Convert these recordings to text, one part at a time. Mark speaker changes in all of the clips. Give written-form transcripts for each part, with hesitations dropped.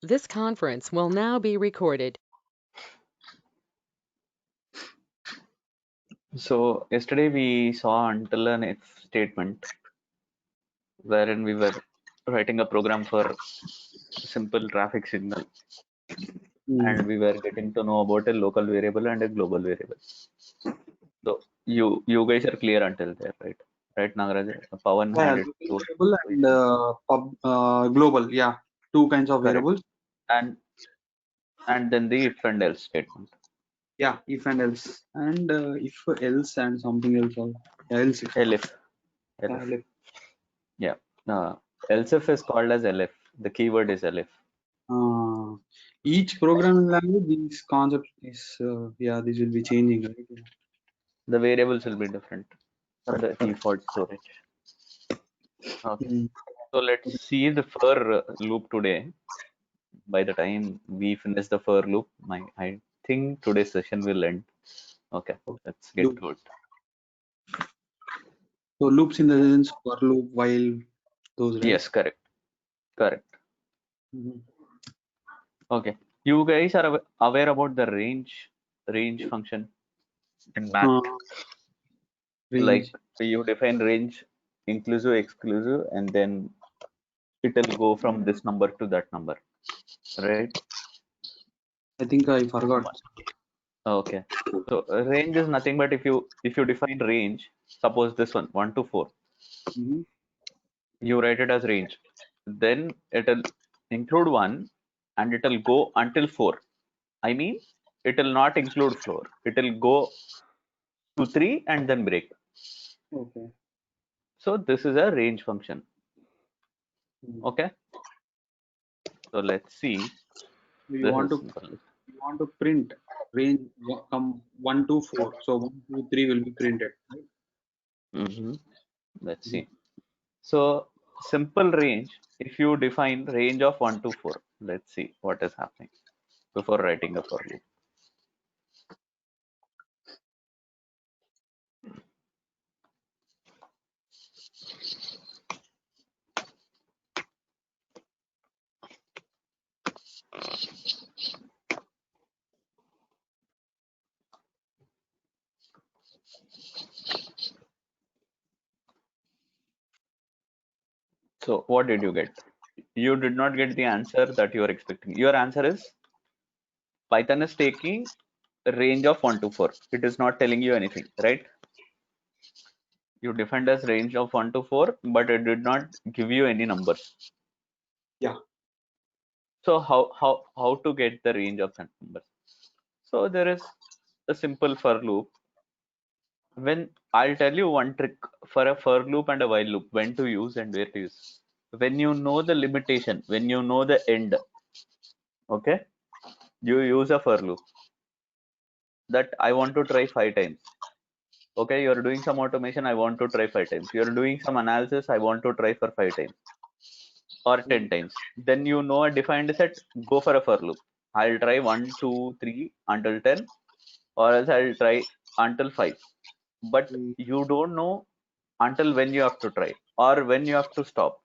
Speaker 1: This conference will now be recorded.
Speaker 2: So yesterday we saw until an if statement wherein we were writing a program for simple traffic signal, and we were getting to know about a local variable and a global variable. So you guys are clear until there, right? Right, Nagaraj? Pawan
Speaker 3: Yeah,
Speaker 2: had it
Speaker 3: local
Speaker 2: told.
Speaker 3: variable and global. Yeah, two kinds of
Speaker 2: Correct.
Speaker 3: variables.
Speaker 2: And then the if and else statement.
Speaker 3: Yeah, if and else, and if else and something else. Else if.
Speaker 2: Elif.
Speaker 3: Yeah,
Speaker 2: Elif.
Speaker 3: like,
Speaker 2: Yeah. Else if is called as elif. The keyword is elif.
Speaker 3: each programming language, these concepts is this will be changing. Right? Yeah.
Speaker 2: The variables will be different.
Speaker 3: Correct,
Speaker 2: The
Speaker 3: correct.
Speaker 2: default storage. Okay.
Speaker 3: Mm.
Speaker 2: So let's see the for loop today. By the time we finish the for loop, I think today's session will end. Okay, let's get
Speaker 3: Loop.
Speaker 2: to it.
Speaker 3: So loops in the sense for loop, while those, right?
Speaker 2: Yes, correct. Correct.
Speaker 3: Mm-hmm.
Speaker 2: Okay. You guys are aware about the range function in math. Like
Speaker 3: Range.
Speaker 2: you define range inclusive, exclusive, and then it'll go from this number to that number, right?
Speaker 3: I think I forgot.
Speaker 2: Okay. So range is nothing but if you define range, suppose this one to 4,
Speaker 3: Mm-hmm.
Speaker 2: you write it as range. Then it'll include 1 and it'll go until 4. I mean, it'll not include 4. It'll go to 3 and then break.
Speaker 3: Okay.
Speaker 2: So this is a range function.
Speaker 3: Mm.
Speaker 2: Okay. So let's see.
Speaker 3: You
Speaker 2: This
Speaker 3: want
Speaker 2: is
Speaker 3: to
Speaker 2: simple.
Speaker 3: print range come 1 to 4. So 1, 2, 3 will be printed. Right?
Speaker 2: Let's
Speaker 3: Mhm.
Speaker 2: see. So simple range, if you define range of 1 to 4, let's see what is happening before writing a for loop. So what did you get? You did not get the answer that you are expecting. Your answer is Python is taking a range of 1 to 4. It is not telling you anything, right? You defined as range of 1 to 4, but it did not give you any numbers.
Speaker 3: Yeah.
Speaker 2: So how to get the range of that numbers? So there is a simple for loop. When I'll tell you one trick for a for loop and a while loop, when to use and where to use. When you know the limitation, when you know the end, okay, you use a for loop. That I want to try 5 times. Okay, you're doing some automation, I want to try 5 times. You're doing some analysis, I want to try for 5 times or 10 times. Then you know a defined set, go for a for loop. I'll try 1, 2, 3 until 10, or else I'll try until 5. But you don't know until when you have to try, or when you have to stop,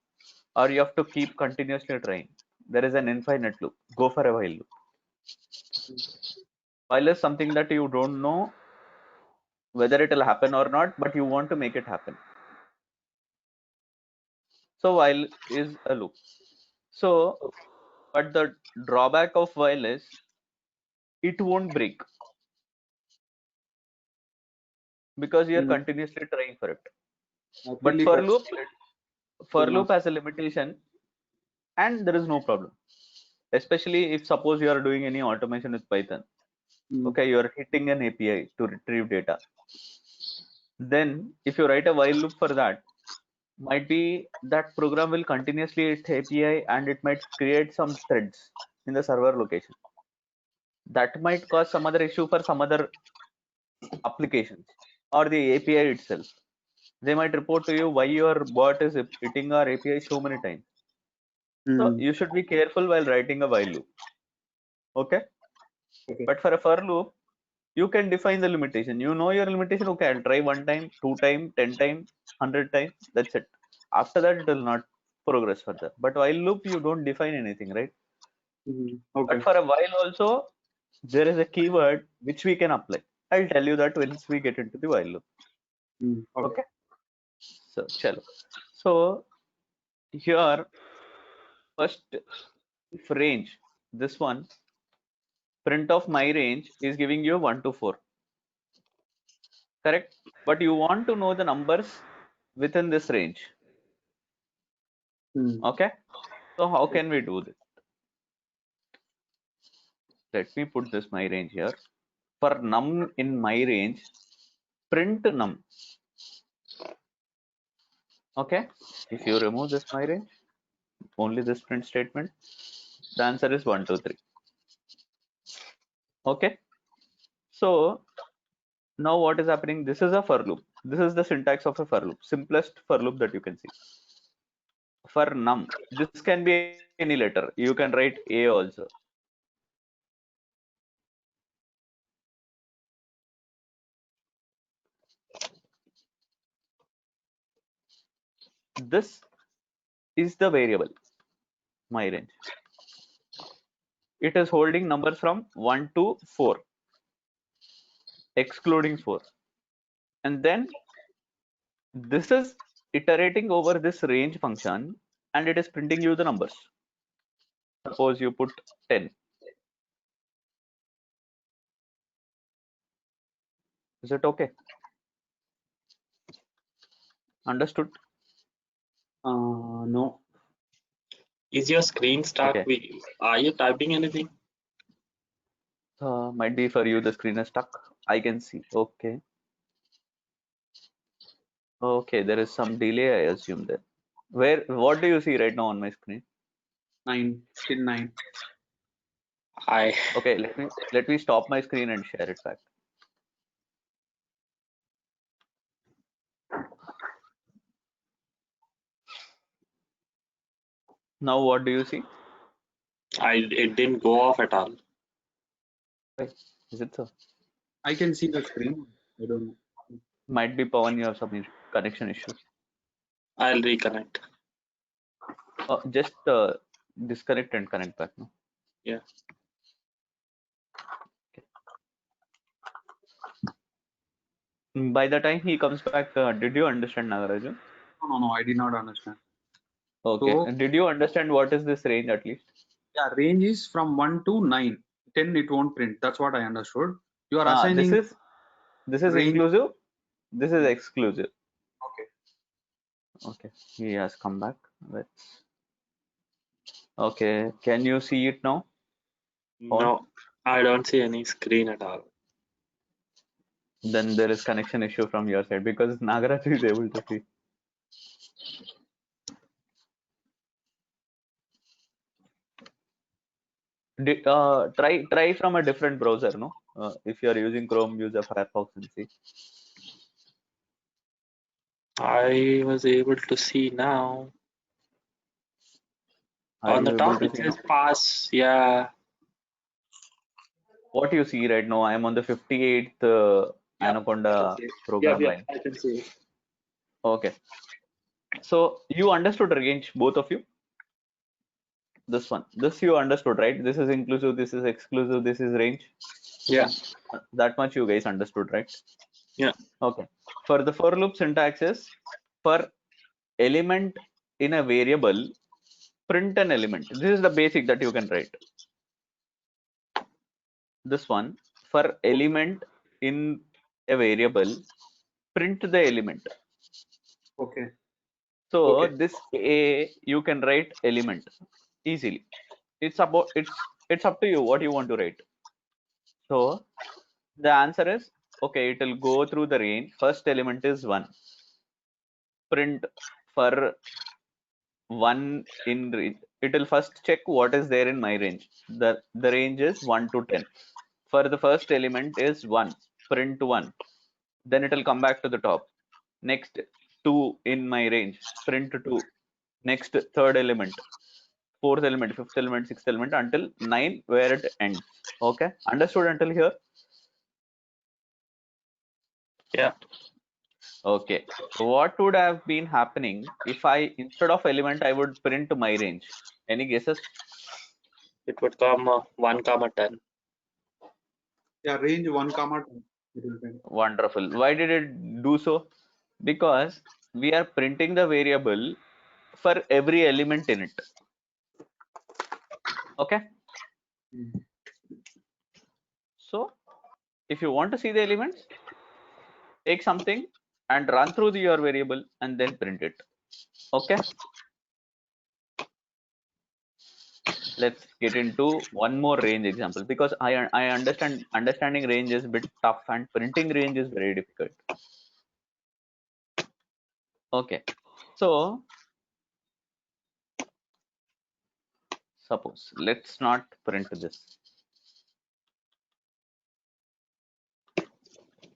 Speaker 2: or you have to keep continuously trying. There is an infinite loop. Go for a while loop. While is something that you don't know whether it will happen or not, but you want to make it happen. So while is a loop. So, but the drawback of while is it won't break because you're continuously trying for it. But
Speaker 3: Fully cut.
Speaker 2: for
Speaker 3: Will not.
Speaker 2: loop has a limitation, and there is no problem. Especially if suppose you are doing any automation with Python. Okay, you are hitting an API to retrieve data. Then if you write a while loop for that, might be that program will continuously hit API and it might create some threads in the server location. That might cause some other issue for some other applications or the API itself. They might report to you why your bot is hitting our API so many times. So you should be careful while writing a while loop. Okay? But for a for loop, you can define the limitation. You know your limitation. Okay, I'll try 1 time, 2 time, 10 time, 100 times. That's it. After that, it will not progress further. But while loop, you don't define anything, right?
Speaker 3: Okay.
Speaker 2: But for a while also, there is a keyword which we can apply. I'll tell you that once we get into the while loop.
Speaker 3: Okay.
Speaker 2: Okay. So, chalo. So here, first, if range, this one, print of my range is giving you 1 to 4. Correct? But you want to know the numbers within this range. Okay. So how can we do this? Let me put this my range here. For num in my range, print num. Okay. If you remove this my range, only this print statement, the answer is 1, 2, 3. Okay. So now what is happening? This is a for loop. This is the syntax of a for loop. Simplest for loop that you can see. For num, this can be any letter. You can write A also. This is the variable, my range. It is holding numbers from 1 to 4, excluding 4. And then this is iterating over this range function and it is printing you the numbers. Suppose you put 10. Is it okay? Understood?
Speaker 3: No.
Speaker 4: Is your screen stuck?
Speaker 2: Okay.
Speaker 4: Are you typing anything?
Speaker 2: Might be for you the screen is stuck. I can see. Okay. Okay, there is some delay, I assume there. What do you see right now on my screen?
Speaker 3: 9. Still 9.
Speaker 2: Okay, let me stop my screen and share it back. Now what do you see?
Speaker 4: It didn't go off at all.
Speaker 2: Is it so?
Speaker 3: I can see the screen. I don't know.
Speaker 2: Might be Pawan, you have some connection issues.
Speaker 4: I'll reconnect.
Speaker 2: Just disconnect and connect back now.
Speaker 4: Yeah.
Speaker 2: Okay. By the time he comes back, did you understand, Nagaraju?
Speaker 3: No, I did not understand.
Speaker 2: Okay.
Speaker 3: So,
Speaker 2: Did you understand what is this range at least?
Speaker 3: yeah, range is from 1 to 9. 10 it won't print. That's what I understood. You are assigning.
Speaker 2: This is
Speaker 3: range.
Speaker 2: inclusive. This is exclusive.
Speaker 3: Okay.
Speaker 2: Okay. He has come back. Let's. Okay. Can you see it now?
Speaker 4: No, I don't see any screen at all.
Speaker 2: Then there is connection issue from your side because Nagaraj is able to see. Try from a different browser, no? If you are using Chrome, use a Firefox and see.
Speaker 4: I was able to see now. On the top it says pass. Yeah.
Speaker 2: What you see right now? I am on the 58th Anaconda program line.
Speaker 4: I can see.
Speaker 2: Okay. So you understood range, both of you? This one. This you understood, right? This is inclusive, this is exclusive, this is range.
Speaker 4: Yeah.
Speaker 2: That much you guys understood, right?
Speaker 4: Yeah.
Speaker 2: Okay. For the for loop syntax is for element in a variable, print an element. This is the basic that you can write. This one, for element in a variable, print the element.
Speaker 3: Okay.
Speaker 2: So this A, you can write element easily. It's up to you what you want to write. So the answer is, okay, it will go through the range. First element is 1. Print for 1 in range. It will first check what is there in my range. The range is 1 to 10. For the first element is 1. Print 1. Then it will come back to the top. Next 2 in my range. Print 2. Next third element. Fourth element, fifth element, sixth element until 9 where it ends. Okay. Understood until here?
Speaker 4: Yeah.
Speaker 2: Okay. What would have been happening if I, instead of element, I would print my range? Any guesses?
Speaker 4: It would come 1, 10.
Speaker 3: Yeah, range 1, 10. It will print.
Speaker 2: Wonderful. Why did it do so? Because we are printing the variable for every element in it. Okay.
Speaker 3: Mm.
Speaker 2: So if you want to see the elements, take something and run through your variable and then print it. Okay. Let's get into one more range example, because I understand understanding range is a bit tough and printing range is very difficult. Okay. So suppose let's not print this.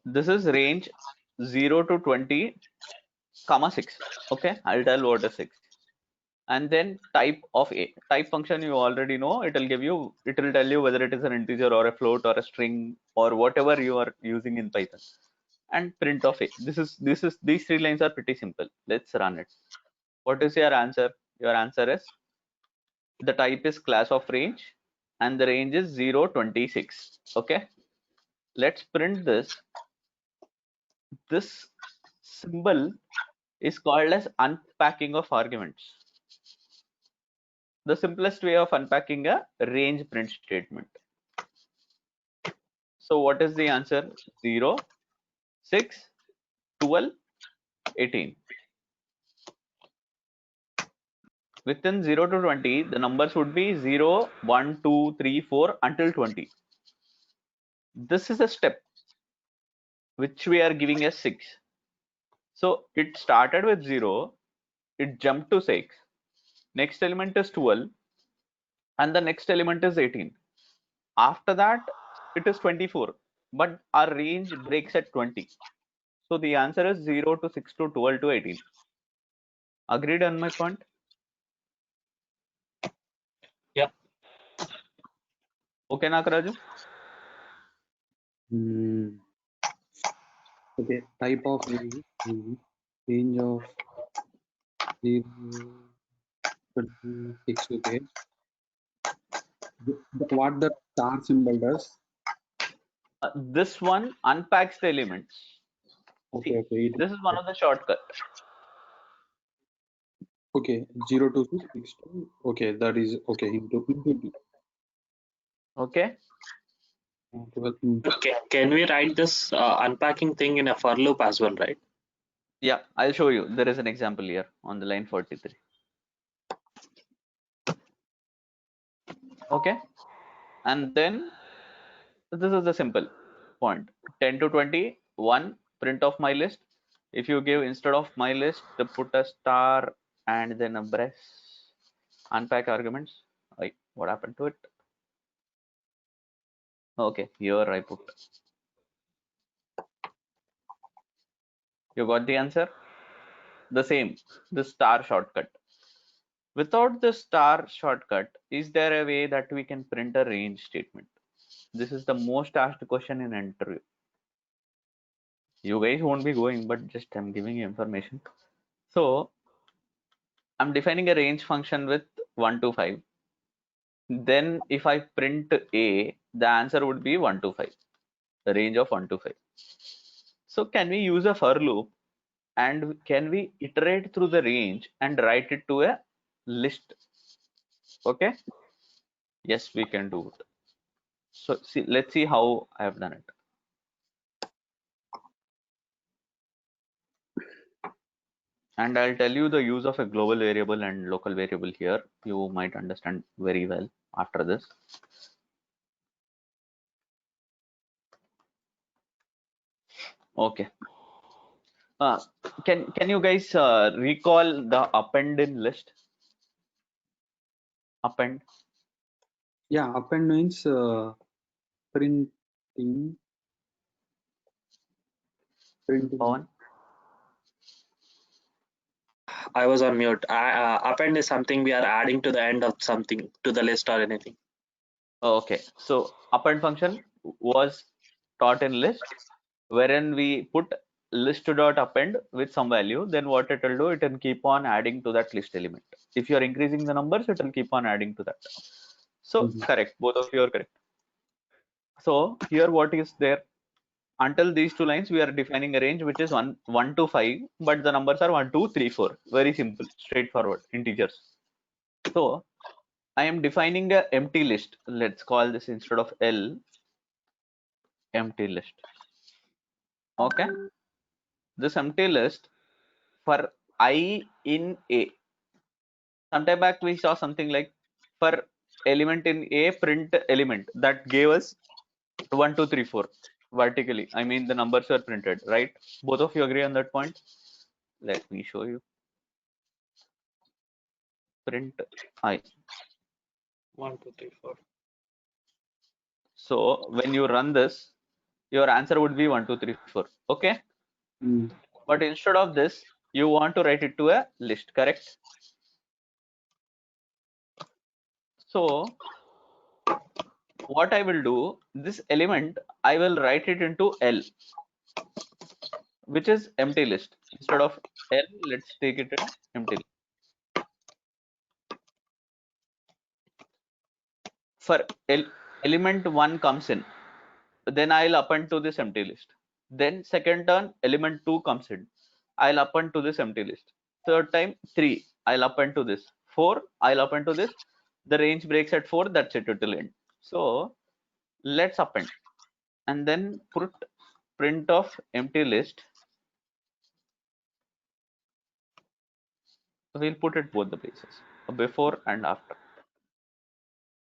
Speaker 2: This is range 0 to 20, comma 6. Okay, I'll tell what is 6. And then type of a type function, you already know, it will tell you whether it is an integer or a float or a string or whatever you are using in Python. And print of a. These 3 lines are pretty simple. Let's run it. What is your answer? Your answer is the type is class of range and the range is 0, 26. Okay, let's print this. This symbol is called as unpacking of arguments. The simplest way of unpacking a range print statement. So what is the answer? 0, 6, 12, 18. Within 0 to 20, the numbers would be 0, 1, 2, 3, 4 until 20. This is a step which we are giving as 6. So it started with 0, it jumped to 6, next element is 12, and the next element is 18. After that, it is 24, but our range breaks at 20. So the answer is 0 to 6 to 12 to 18. Agreed on my point?
Speaker 4: Yeah.
Speaker 2: Okay, Nagaraju?
Speaker 3: Okay, type of range, range of 0 to 6. Okay. What the star symbol does?
Speaker 2: This one unpacks the elements.
Speaker 3: Okay,
Speaker 2: See,
Speaker 3: okay.
Speaker 2: this is one of the shortcuts.
Speaker 3: Okay, 0 to 6. Okay, that is okay. Into two.
Speaker 2: Okay.
Speaker 4: Okay, can we write this unpacking thing in a for loop as well, right?
Speaker 2: Yeah, I'll show you. There is an example here on the line 43. Okay. And then this is the simple point. 10 to 20, 1, print of my list. If you give instead of my list, put a star and then a brace. Unpack arguments. Like, what happened to it? Okay, here I put. You got the answer? The same, the star shortcut. Without the star shortcut, is there a way that we can print a range statement? This is the most asked question in an interview. You guys won't be going, but just I'm giving you information. So I'm defining a range function with 1 to 5. Then if I print a, the answer would be 1 to 5, the range of 1 to 5. So can we use a for loop and can we iterate through the range and write it to a list? Okay. Yes, we can do it. So see, let's see how I have done it. And I'll tell you the use of a global variable and local variable here. You might understand very well after this. Okay. Can you guys recall the append in list? Append.
Speaker 3: Yeah, append means printing.
Speaker 2: Pawan?
Speaker 4: I was on mute. Append is something we are adding to the end of something, to the list or anything.
Speaker 2: Okay. So append function was taught in list, wherein we put list.append with some value. Then what it will do, it will keep on adding to that list element. If you are increasing the numbers, it will keep on adding to that. So correct, both of you are correct. So here what is there? Until these two lines, we are defining a range which is 1 to 5, but the numbers are 1, 2, 3, 4. Very simple, straightforward, integers. So I am defining a empty list. Let's call this, instead of L, empty list. Okay. This empty list for I in A. Sometime back we saw something like, for element in A, print element, that gave us 1, 2, 3, 4 vertically. I mean, the numbers were printed, right? Both of you agree on that point? Let me show you. Print I.
Speaker 4: 1, 2, 3, 4.
Speaker 2: So when you run this, your answer would be 1, 2, 3, 4. Okay. But instead of this, you want to write it to a list, correct? So what I will do, this element, I will write it into L, which is empty list. Instead of L, let's take it in empty list. For element 1 comes in, then I'll append to this empty list. Then second turn, element 2 comes in, I'll append to this empty list. Third time, 3, I'll append to this. 4, I'll append to this. The range breaks at 4, that's it, it will end. So let's append and then put print of empty list. We'll put it both the places, before and after.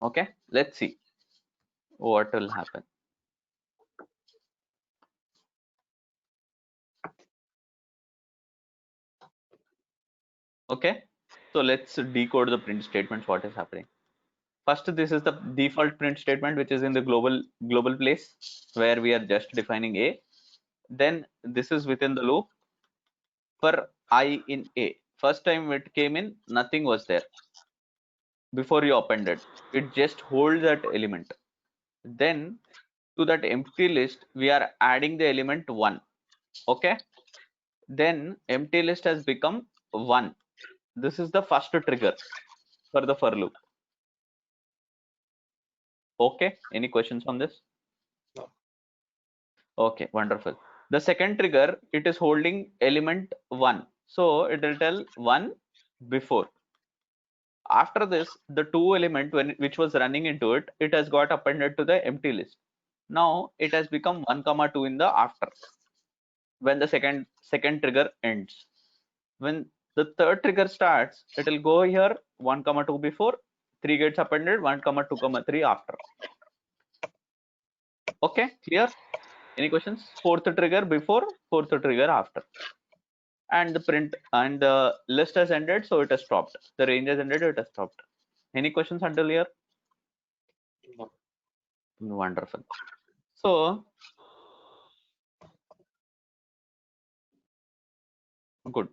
Speaker 2: Okay, let's see what will happen. Okay, so let's decode the print statements, what is happening. First, this is the default print statement, which is in the global place, where we are just defining A. Then this is within the loop for I in A. First time it came in, nothing was there before you appended. It just holds that element. Then to that empty list, we are adding the element 1. Okay. Then empty list has become 1. This is the first trigger for the for loop. Okay, any questions on this?
Speaker 4: No.
Speaker 2: Okay, wonderful. The second trigger, it is holding element 1, so it will tell 1 before. After this, the 2 element which was running into it, it has got appended to the empty list. Now it has become 1, 2 in the after, when the second trigger ends. When the third trigger starts, it will go here 1, 2 before, 3 gets appended, 1, 2, 3 after. Okay, clear? Any questions? Fourth trigger before, fourth trigger after. And the print and the list has ended, so it has stopped. The range has ended, it has stopped. Any questions until here?
Speaker 4: No.
Speaker 2: Wonderful. So good.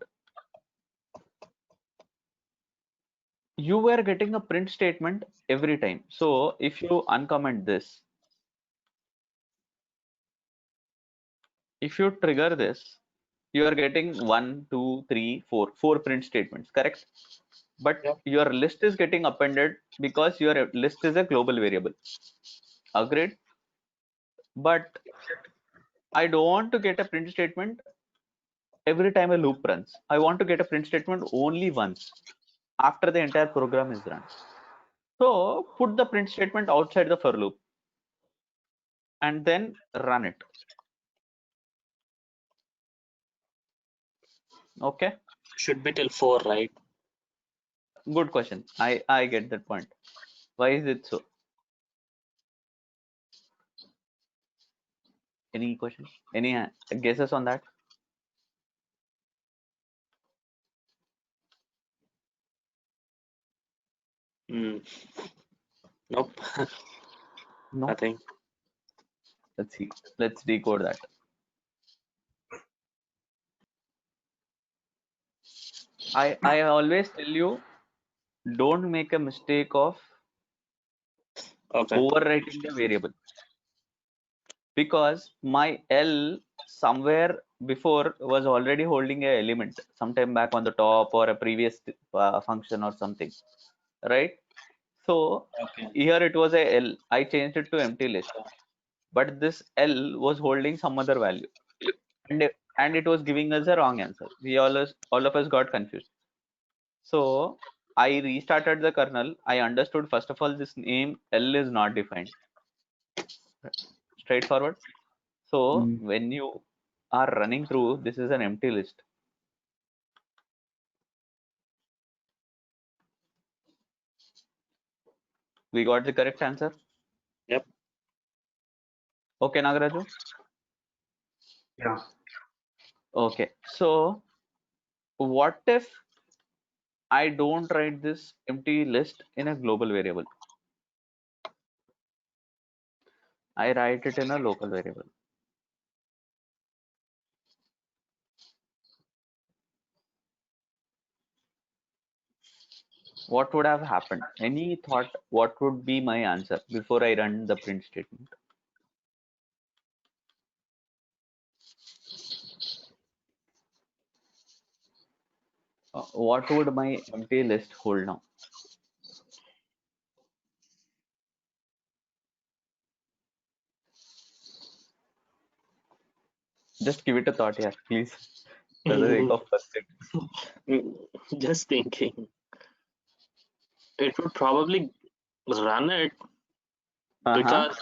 Speaker 2: You were getting a print statement every time. So if you uncomment this, if you trigger this, you are getting 1, 2, 3, 4 print statements, correct? But
Speaker 4: Yep.
Speaker 2: your list is getting appended because your list is a global variable. Agreed? But I don't want to get a print statement every time a loop runs. I want to get a print statement only once after the entire program is run. So put the print statement outside the for loop and then run it. Okay.
Speaker 4: Should be till 4, right?
Speaker 2: Good question. I get that point. Why is it so? Any questions? Any guesses on that?
Speaker 4: Nope.
Speaker 2: No.
Speaker 4: Nothing.
Speaker 2: Let's see. Let's decode that. I always tell you, don't make a mistake of
Speaker 4: Okay.
Speaker 2: overwriting the variable, because my L somewhere before was already holding a element sometime back on the top or a previous function or something, right? So
Speaker 4: Okay.
Speaker 2: here it was a L. I changed it to empty list, but this L was holding some other value, and it was giving us a wrong answer. We all of us got confused. So I restarted the kernel. I understood first of all this name L is not defined. Straightforward. So when you are running through, this is an empty list. We got the correct answer.
Speaker 4: Yep.
Speaker 2: Okay, Nagaraju.
Speaker 3: Yeah.
Speaker 2: Okay. So what if I don't write this empty list in a global variable? I write it in a local variable. What would have happened? Any thought what would be my answer before I run the print statement? What would my empty list hold now? Just give it a thought, yeah, please. For the sake of first thing.
Speaker 4: Just thinking. It would probably run it because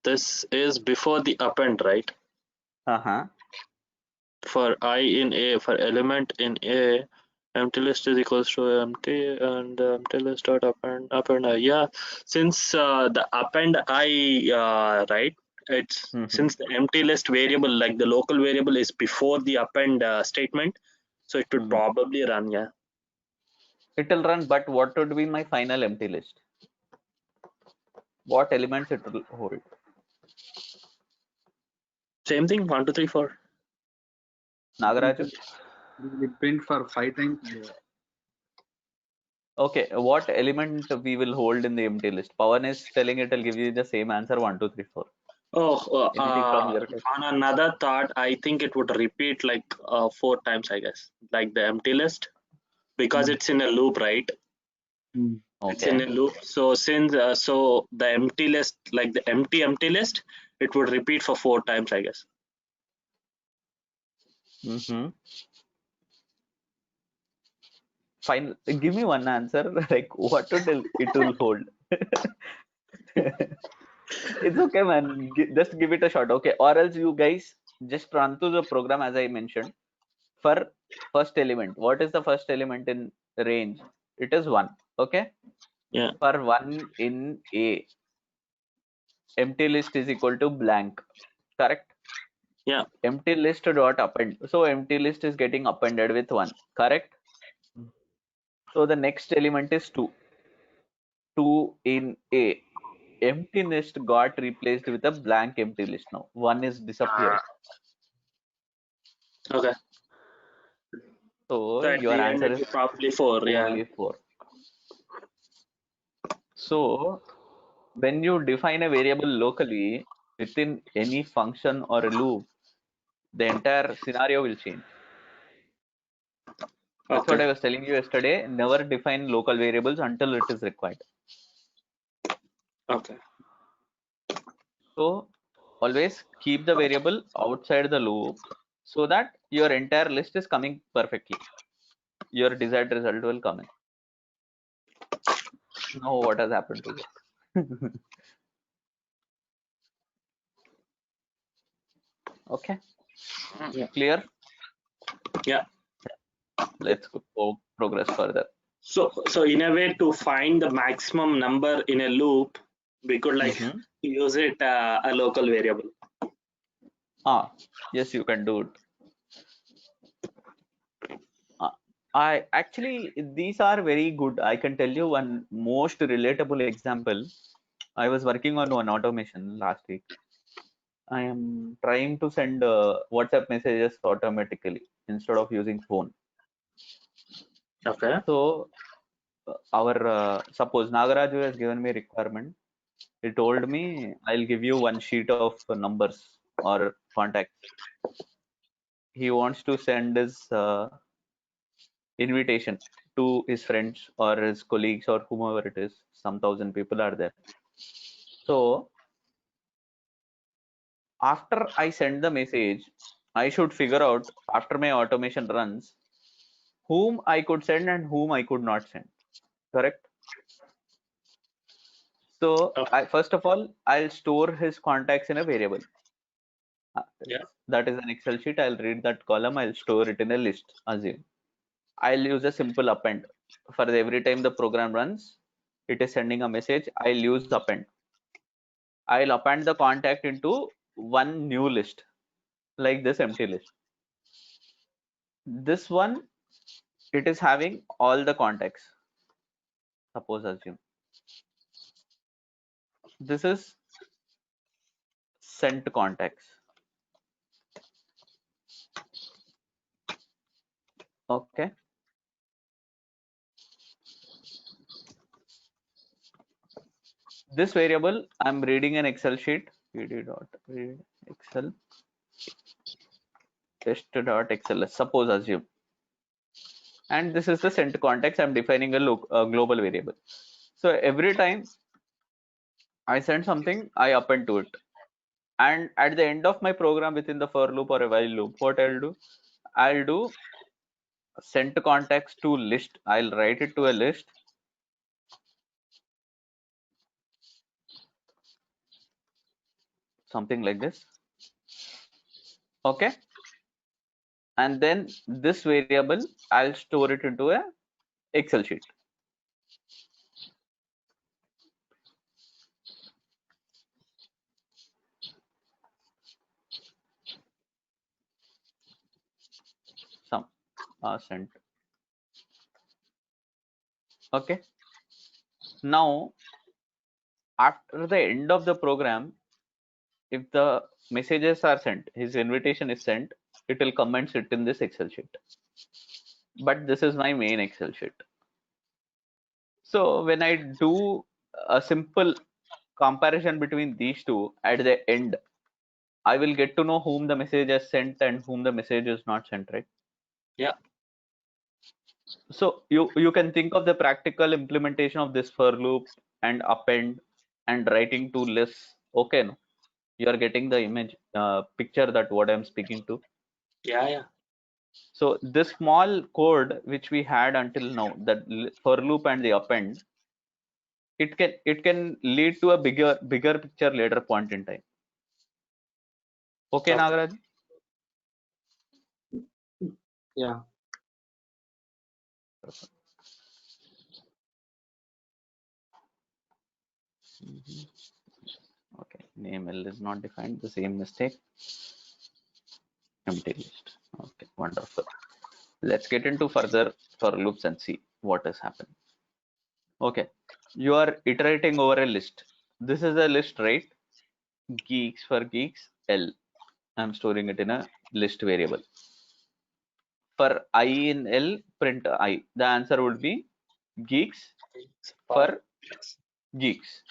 Speaker 4: this is before the append, right? For I in A, for element in A, empty list is equals to empty and empty list dot append I. Yeah, since the append I, right? It's since the empty list variable, like the local variable, is before the append statement, so it would probably run. Yeah.
Speaker 2: It will run, but what would be my final empty list? What elements it will hold?
Speaker 4: Same thing. 1, 2, 3, 4.
Speaker 2: Nagaraju?
Speaker 3: We print for 5 times.
Speaker 2: Okay, what element we will hold in the empty list? Pawan is telling it will give you the same answer 1, 2, 3, 4.
Speaker 4: Oh,
Speaker 2: Anything from your side?
Speaker 4: on another thought, I think it would repeat like 4 times, I guess, like the empty list, because it's in a loop, right? It's in a
Speaker 2: Okay.
Speaker 4: loop. So since so the empty list, like the empty list, it would repeat for 4 times, I guess.
Speaker 2: Fine. Give me one answer. Like what it will hold. It's okay, man. Just give it a shot. Okay. Or else you guys just run through the program as I mentioned. For first element, what is the first element in range? It is 1. Okay.
Speaker 4: Yeah.
Speaker 2: For 1 in A, empty list is equal to blank. Correct?
Speaker 4: Yeah.
Speaker 2: Empty list dot append. So empty list is getting appended with 1. Correct? So the next element is 2. 2 in A. Empty list got replaced with a blank empty list now. 1 is disappearing.
Speaker 4: Okay.
Speaker 2: So
Speaker 4: So at
Speaker 2: your
Speaker 4: the end,
Speaker 2: answer
Speaker 4: it
Speaker 2: is
Speaker 4: will probably 4. Yeah.
Speaker 2: only 4. So when you define a variable locally within any function or a loop, the entire scenario will change. That's what I was telling you yesterday. Never define local variables until it is required.
Speaker 4: Okay.
Speaker 2: So always keep the variable outside the loop so that your entire list is coming perfectly. Your desired result will come in. Now what has happened to it? Okay.
Speaker 4: Yeah.
Speaker 2: Clear?
Speaker 4: Yeah.
Speaker 2: Let's go progress further.
Speaker 4: So in a way, to find the maximum number in a loop, we could like use it a local variable.
Speaker 2: Yes, you can do it. I actually, these are very good. I can tell you one most relatable example. I was working on one automation last week. I am trying to send WhatsApp messages automatically instead of using phone.
Speaker 4: Okay.
Speaker 2: So our suppose Nagaraju has given me requirement. He told me I'll give you one sheet of numbers or contacts. He wants to send his invitation to his friends or his colleagues or whomever it is. Some 1,000 people are there. So after I send the message, I should figure out, after my automation runs, whom I could send and whom I could not send. Correct? So first of all, I'll store his contacts in a variable.
Speaker 4: Yeah.
Speaker 2: That is an Excel sheet. I'll read that column. I'll store it in a list. Assume. I'll use a simple append. For every time the program runs, it is sending a message. I'll use append. I'll append the contact into one new list, like this empty list. This one, it is having all the contacts. Suppose assume. This is sent contacts. Okay. This variable, I'm reading an Excel sheet. pd.read excel test.xls. Suppose assume. And this is the sent context. I'm defining a global variable. So every time I send something, I append to it. And at the end of my program within the for loop or a while loop, what I'll do sent context to list. I'll write it to a list. Something like this. Okay. And then this variable, I'll store it into a Excel sheet. Some sent. Okay. Now, after the end of the program, if the messages are sent, his invitation is sent, it will come and sit in this Excel sheet. But this is my main Excel sheet. So when I do a simple comparison between these two at the end, I will get to know whom the message is sent and whom the message is not sent, right?
Speaker 4: Yeah.
Speaker 2: So you can think of the practical implementation of this for loop and append and writing to lists. Okay, no? You are getting the image picture that what I'm speaking to.
Speaker 4: Yeah.
Speaker 2: So this small code which we had until now, that for loop and the append, it can lead to a bigger picture later point in time. Okay, Nagaraj?
Speaker 3: Yeah.
Speaker 2: Okay, name L is not defined, the same mistake. Empty list. Okay, wonderful. Let's get into further for loops and see what is happening. Okay, you are iterating over a list. This is a list, right? Geeks for geeks L. I'm storing it in a list variable. For I in L, print I. The answer would be geeks for geeks.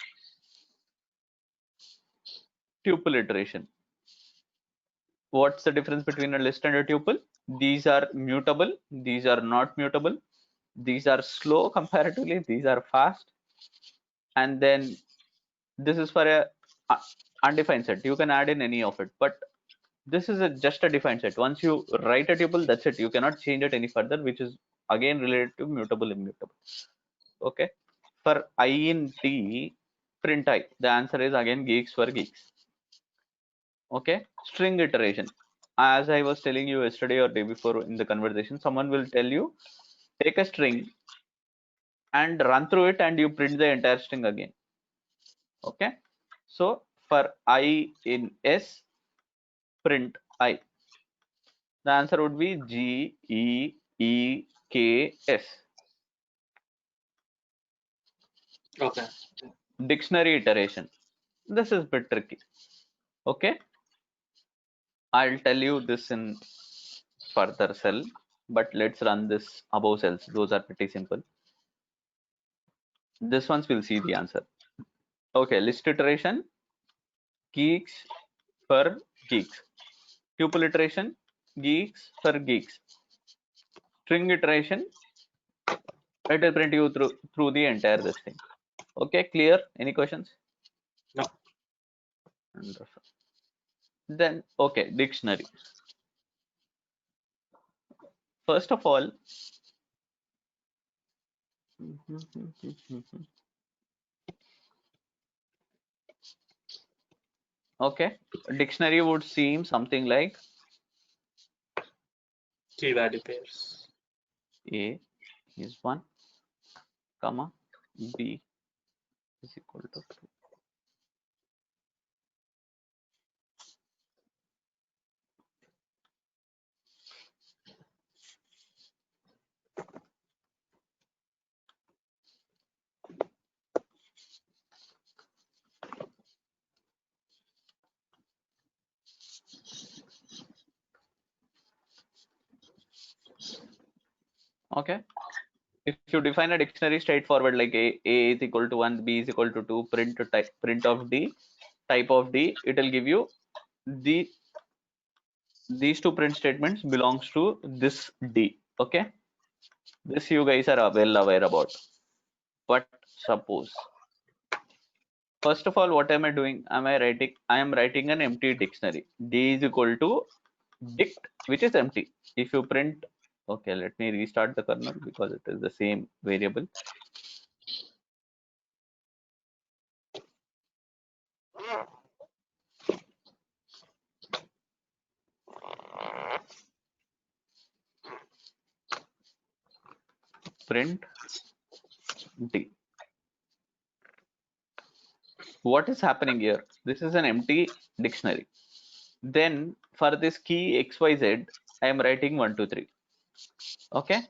Speaker 2: Tuple iteration. What's the difference between a list and a tuple? These are mutable. These are not mutable. These are slow comparatively. These are fast. And then this is for a undefined set. You can add in any of it, but this is just a defined set. Once you write a tuple, that's it. You cannot change it any further, which is again related to mutable, immutable. Okay. For I in T, print I. The answer is again geeks for geeks. Okay. String iteration. As I was telling you yesterday or day before in the conversation, someone will tell you, take a string and run through it and you print the entire string again. Okay. So for I in S, print I. The answer would be GEEKS.
Speaker 4: Okay.
Speaker 2: Dictionary iteration. This is a bit tricky. Okay. I'll tell you this in further cell, but let's run this above cells. Those are pretty simple. This ones will see the answer. Okay. List iteration. Geeks for geeks. Tuple iteration. Geeks for geeks. String iteration. It will print you through the entire this thing. Okay, clear? Any questions?
Speaker 4: No.
Speaker 2: Wonderful. Then okay, dictionary. First of all, okay, dictionary would seem something like
Speaker 4: Key value pairs.
Speaker 2: A is 1, comma, B is equal to 2. Okay. If you define a dictionary straightforward like A is equal to 1, B is equal to 2, print of D, type of D, it will give you these two print statements belongs to this D. Okay. This you guys are well aware about. But suppose, first of all, what am I doing? I am writing an empty dictionary. D is equal to dict, which is empty. If you print, okay, let me restart the kernel because it is the same variable. Print D. What is happening here? This is an empty dictionary. Then for this key XYZ, I am writing 1, 2, 3. Okay.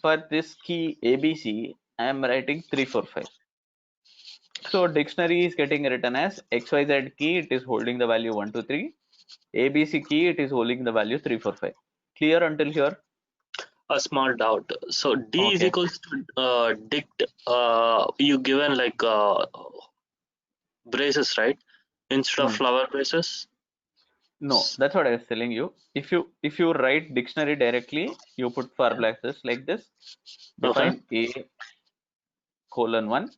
Speaker 2: For this key ABC, I am writing 3, 4, 5. So dictionary is getting written as XYZ key, it is holding the value 1, 2, 3. ABC key, it is holding the value 3, 4, 5. Clear until here?
Speaker 4: A small doubt. So D is
Speaker 2: Okay.
Speaker 4: equals to dict. You given like braces, right? Instead of flower braces.
Speaker 2: No, that's what I was telling you. If you write dictionary directly, you put for braces like this. Define A colon 1,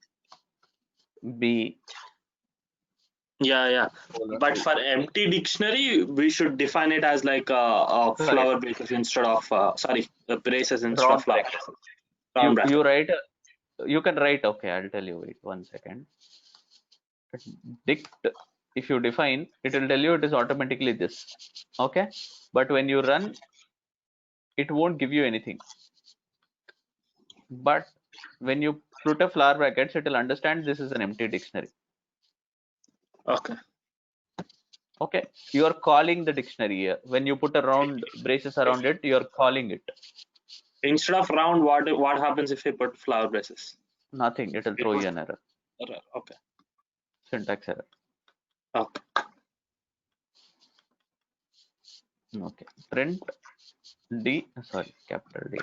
Speaker 2: B.
Speaker 4: Yeah.
Speaker 2: colon
Speaker 4: But
Speaker 2: 2.
Speaker 4: for empty dictionary, we should define it as like flower braces instead of braces instead of
Speaker 2: Round
Speaker 4: flower
Speaker 2: brackets.
Speaker 4: braces. Round bracket.
Speaker 2: You write. You can write. Okay, I'll tell you. Wait 1 second. Dict. If you define, it will tell you it is automatically this. Okay, but when you run, it won't give you anything. But when you put a flower brackets, it will understand this is an empty dictionary.
Speaker 4: Okay.
Speaker 2: Okay, you are calling the dictionary here. When you put a round braces around it, you are calling it.
Speaker 4: Instead of round, what happens if we put flower braces?
Speaker 2: Nothing. It will throw you an error.
Speaker 4: Okay.
Speaker 2: Syntax error.
Speaker 4: Okay.
Speaker 2: Okay. Print D. Sorry, capital D.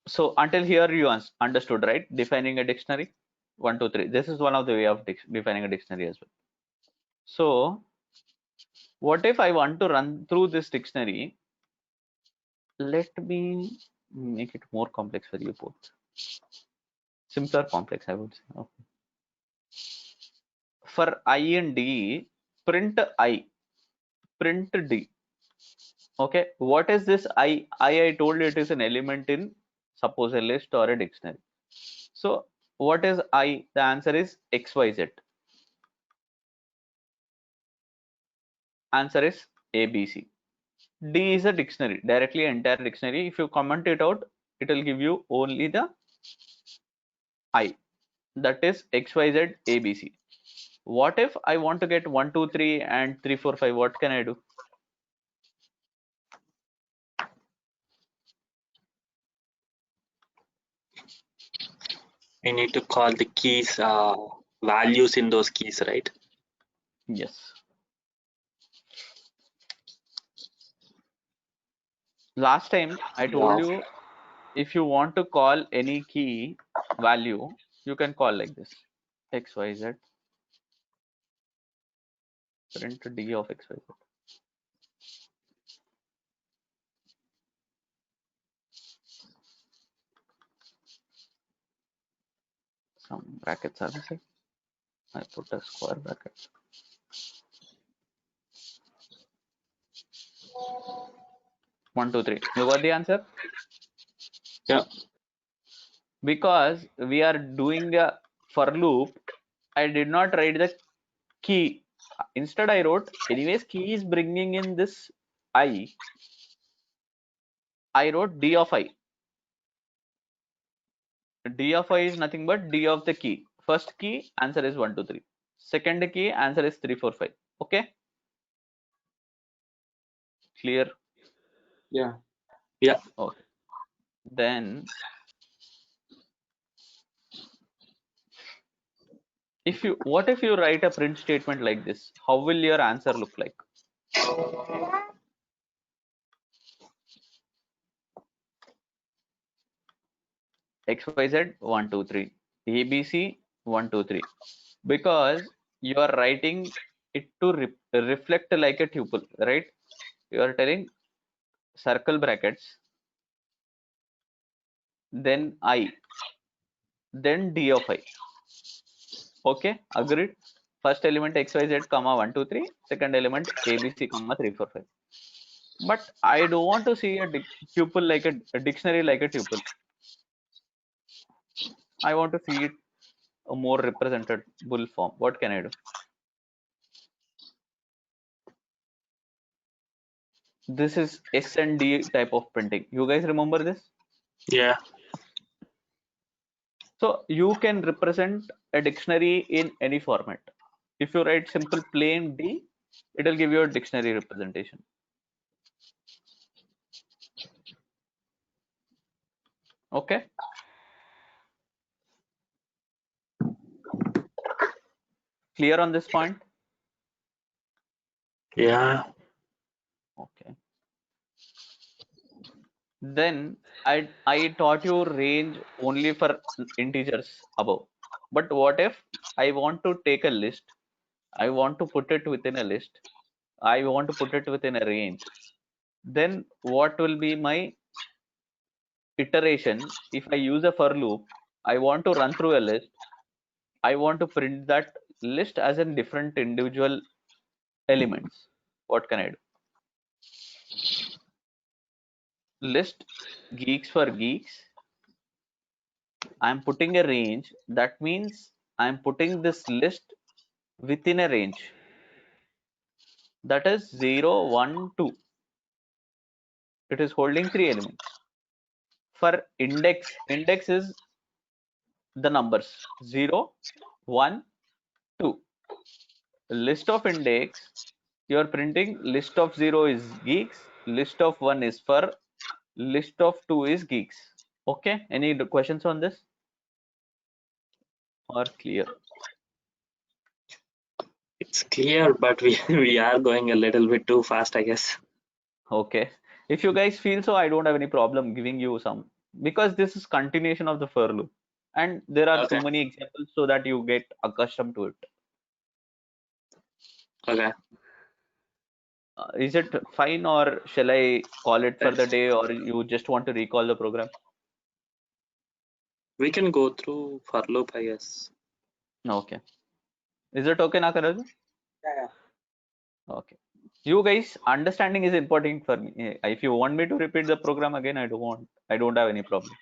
Speaker 2: So until here you understood, right? Defining a dictionary. 1, 2, 3. This is one of the way of defining a dictionary as well. So what if I want to run through this dictionary? Let me make it more complex for you both. Simpler complex, I would say. Okay. For I and D, print I, print D. Okay, what is this I? I told you it is an element in suppose a list or a dictionary. So what is I? The answer is XYZ. Answer is ABC. D is a dictionary, directly entire dictionary. If you comment it out, it will give you only the I. That is XYZ ABC. What if I want to get 1, 2, 3 and 3, 4, 5? What can I do?
Speaker 4: We need to call the keys values in those keys, right?
Speaker 2: Yes. Last time I told you, if you want to call any key value, you can call like this: XYZ print D of XYZ. some brackets are missing. I put a square bracket. One, two, three. You got the answer?
Speaker 4: Yeah.
Speaker 2: Because we are doing a for loop, I did not write the key. Instead, I wrote, anyways, key is bringing in this I. I wrote d of I. D of I is nothing but d of the key. First key, answer is 1, 2, 3. Second key, answer is 3, 4, 5. Okay? Clear?
Speaker 3: Yeah.
Speaker 4: Yeah.
Speaker 2: Okay. Then, what if you write a print statement like this? How will your answer look like? XYZ 1, 2, 3. ABC 1, 2, 3. Because you are writing it to reflect like a tuple, right? You are telling circle brackets, then I, then d of I. Okay, agreed. First element XYZ comma 1, 2, 3. Second element ABC comma 3, 4, 5. But I don't want to see a tuple like a dictionary like a tuple. I want to see it a more representable form. What can I do? This is S and D type of printing. You guys remember this?
Speaker 4: Yeah.
Speaker 2: So you can represent a dictionary in any format. If you write simple plain D, it will give you a dictionary representation. Okay. Clear on this point?
Speaker 4: Yeah.
Speaker 2: Okay. Then I taught you range only for integers above. But what if I want to take a list? I want to put it within a list. I want to put it within a range. Then what will be my iteration? If I use a for loop, I want to run through a list. I want to print that list as in different individual elements. What can I do? List geeks for geeks. I'm putting a range. That means I'm putting this list within a range. That is 0, 1, 2. It is holding 3 elements. For index is the numbers 0, 1, 2. List of index, you are printing list of 0 is geeks, list of 1 is for, list of 2 is geeks. Okay, any questions on this or clear?
Speaker 4: It's clear, but we are going a little bit too fast, I guess.
Speaker 2: Okay, if you guys feel so, I don't have any problem giving you some, because this is continuation of the for loop and there are
Speaker 4: Okay.
Speaker 2: too many examples so that you get accustomed to it.
Speaker 4: Okay.
Speaker 2: Is it fine or shall I call it for the day, or you just want to recall the program?
Speaker 4: We can go through for loop, I guess.
Speaker 2: Okay. Is it okay, Nakaraj?
Speaker 3: Yeah.
Speaker 2: Okay. You guys, understanding is important for me. If you want me to repeat the program again, I don't have any problem.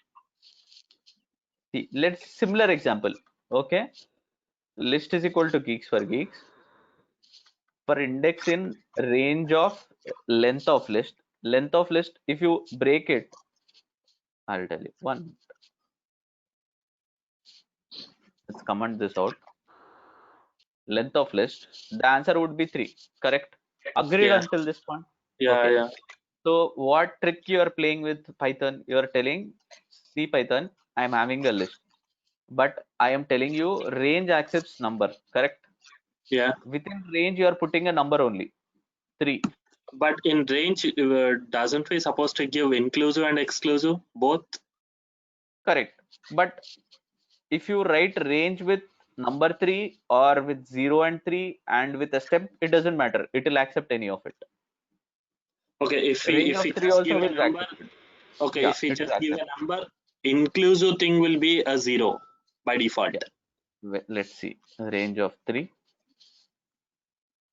Speaker 2: See, let's similar example. Okay. List is equal to geeks for geeks. For index in range of length of list. Length of list, if you break it, I'll tell you. Let's comment this out. Length of list, the answer would be 3. Correct? Agreed
Speaker 4: Yeah.
Speaker 2: until this point?
Speaker 4: Yeah.
Speaker 2: Okay.
Speaker 4: Yeah.
Speaker 2: So what trick you are playing with Python? You are telling, see Python, I am having a list, but I am telling you range accepts number, correct?
Speaker 4: Yeah.
Speaker 2: Within range, you are putting a number only, 3.
Speaker 4: But in range, doesn't we supposed to give inclusive and exclusive both?
Speaker 2: Correct. But if you write range with number 3 or with 0 and 3 and with a step, it doesn't matter. It will accept any of it.
Speaker 4: Okay, if we
Speaker 2: Range of 3
Speaker 4: just
Speaker 2: also
Speaker 4: give a
Speaker 2: will
Speaker 4: number,
Speaker 2: accept it.
Speaker 4: okay,
Speaker 2: Yeah,
Speaker 4: if we
Speaker 2: it will
Speaker 4: just give
Speaker 2: accept.
Speaker 4: a number, inclusive thing will be a 0. by default.
Speaker 2: Let's see, range of 3,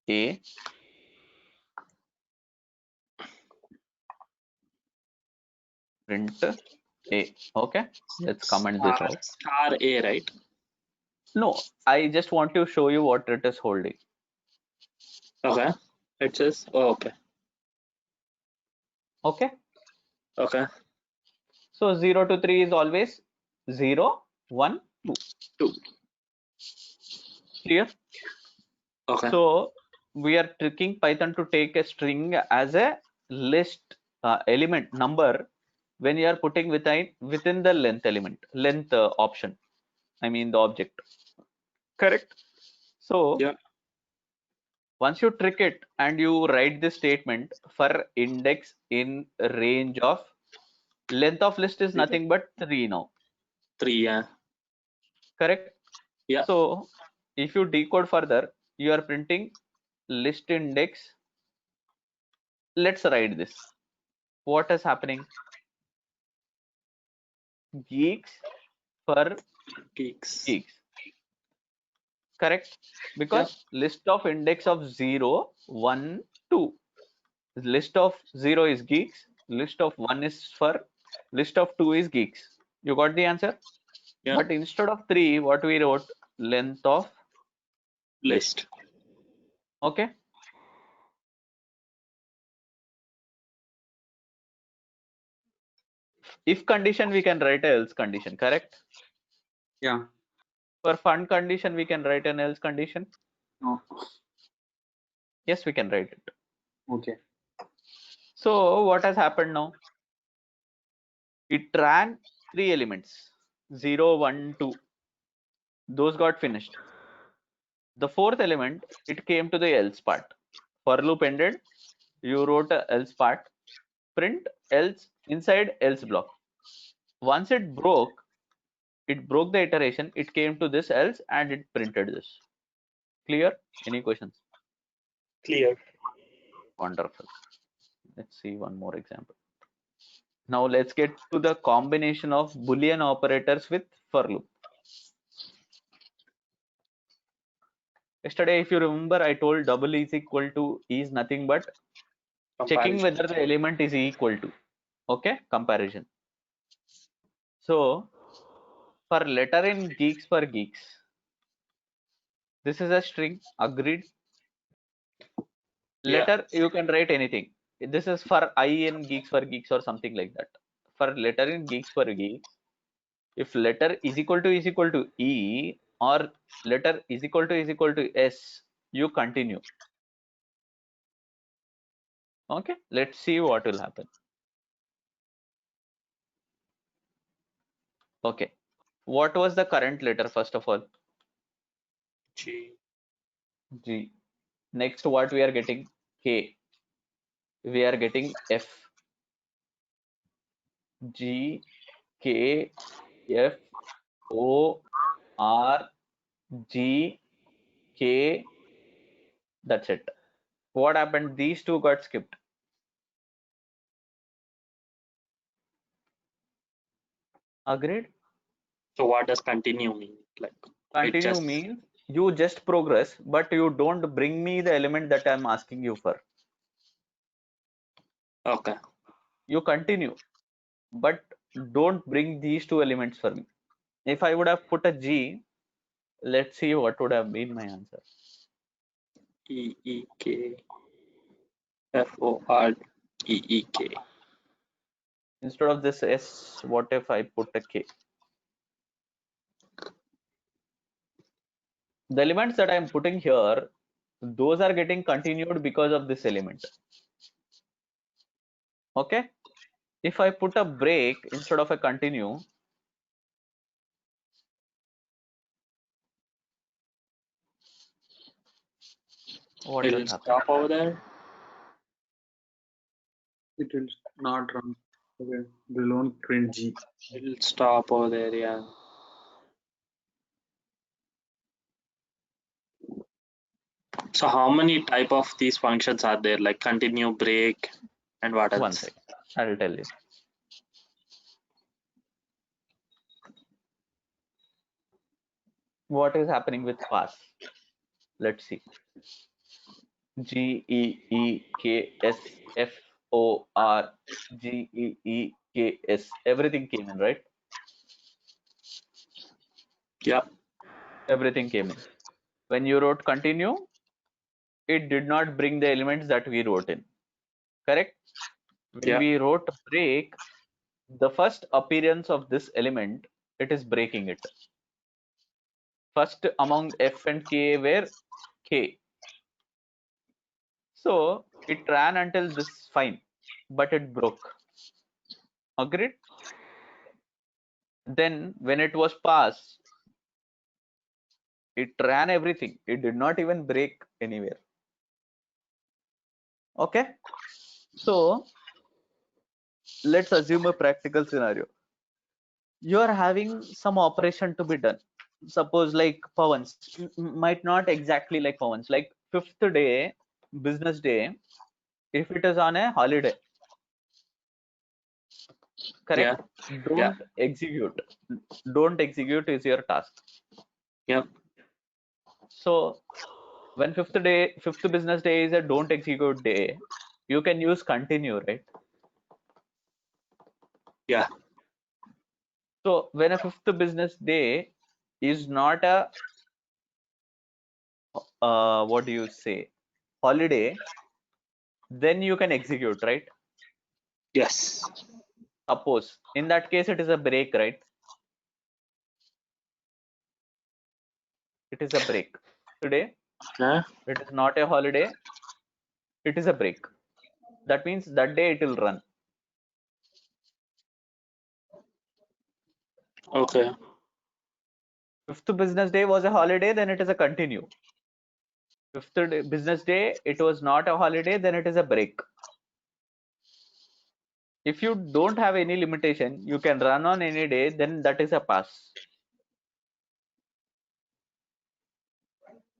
Speaker 2: A, print A. Okay, let's comment this out.
Speaker 4: Star A, right?
Speaker 2: No, I just want to show you what it is holding.
Speaker 4: Okay. It says, oh, okay.
Speaker 2: Okay,
Speaker 4: Okay.
Speaker 2: so 0 to 3 is always 0, 1, 2.
Speaker 4: 2.
Speaker 2: Clear?
Speaker 4: Okay.
Speaker 2: So we are tricking Python to take a string as a list element number when you are putting within the length element, length option. I mean the object. Correct? So
Speaker 4: Yeah.
Speaker 2: once you trick it and you write this statement for index in range of length of list is nothing but 3 now.
Speaker 4: 3, yeah.
Speaker 2: Correct?
Speaker 4: Yeah.
Speaker 2: So if you decode further, you are printing list index. Let's write this. What is happening? Geeks for
Speaker 4: Geeks.
Speaker 2: geeks. Correct? Because list of index of 0, 1, 2. List of 0 is geeks. List of 1 is for. List of 2 is geeks. You got the answer?
Speaker 4: Yeah.
Speaker 2: But instead of 3, what we wrote? Length of
Speaker 4: List.
Speaker 2: Okay. If condition, we can write a else condition. Correct?
Speaker 3: Yeah.
Speaker 2: For fun condition, we can write an else condition.
Speaker 3: No.
Speaker 2: Yes, we can write it.
Speaker 3: Okay.
Speaker 2: So what has happened now? It ran 3 elements, 0, 1, 2. Those got finished. The 4th element, it came to the else part. For loop ended, you wrote a else part, print else inside else block. Once it broke the iteration, it came to this else and it printed this. Clear? Any questions?
Speaker 4: Clear.
Speaker 2: Wonderful. Let's see one more example. Now let's get to the combination of Boolean operators with for loop. Yesterday, if you remember, I told double is equal to is nothing but checking whether the element is equal to. Okay, comparison. So for letter in geeks for geeks, this is a string, agreed. Letter, you can write anything. This is for I in geeks for geeks or something like that. For letter in geeks for geeks, if letter is equal to E or letter is equal to S, you continue. Okay, let's see what will happen. Okay, what was the current letter first of all?
Speaker 4: G.
Speaker 2: G. Next, what we are getting? K. We are getting F. G, K, F, O, R, G, K. That's it. What happened? These two got skipped. Agreed?
Speaker 4: So what does continue mean? Like
Speaker 2: Continue means you just progress, but you don't bring me the element that I'm asking you for.
Speaker 4: Okay.
Speaker 2: You continue, but don't bring these two elements for me. If I would have put a G, let's see what would have been my answer.
Speaker 4: E E K F O R E E K.
Speaker 2: Instead of this S, what if I put a K? The elements that I'm putting here, those are getting continued because of this element. Okay, if I put a break instead of a continue, what will
Speaker 4: It'll
Speaker 2: happen?
Speaker 4: stop over there.
Speaker 3: It will not run. Okay. We won't print G.
Speaker 4: It'll stop over there, yeah. So how many type of these functions are there? Like continue, break, and what else?
Speaker 2: One second, I'll tell you. what is happening with pass? Let's see. G E E K S F O R G E E K S. Everything came in, right?
Speaker 4: Yeah.
Speaker 2: Everything came in. When you wrote continue, it did not bring the elements that we wrote in. Correct? When
Speaker 4: Yeah.
Speaker 2: we wrote break, the first appearance of this element, it is breaking it. First among F and K were K. So it ran until this fine, but it broke. Agreed? Then when it was passed, it ran everything. It did not even break anywhere. Okay? So let's assume a practical scenario. You are having some operation to be done. Suppose like Pawan's, might not exactly like Pawan's, like fifth day, business day, if it is on a holiday,
Speaker 4: Yeah.
Speaker 2: correct? Don't execute. Don't execute is your task.
Speaker 4: Yeah.
Speaker 2: So when fifth business day is a don't execute day, you can use continue, right?
Speaker 4: Yeah.
Speaker 2: So when a fifth business day is not a what do you say, holiday, then you can execute, right?
Speaker 4: Yes.
Speaker 2: Suppose in that case it is a break, right? It is a break. Today
Speaker 4: Yeah.
Speaker 2: it is not a holiday, it is a break. That means that day it will run.
Speaker 4: Okay.
Speaker 2: Fifth business day was a holiday, then it is a continue. Fifth business day, it was not a holiday, then it is a break. If you don't have any limitation, you can run on any day, then that is a pass.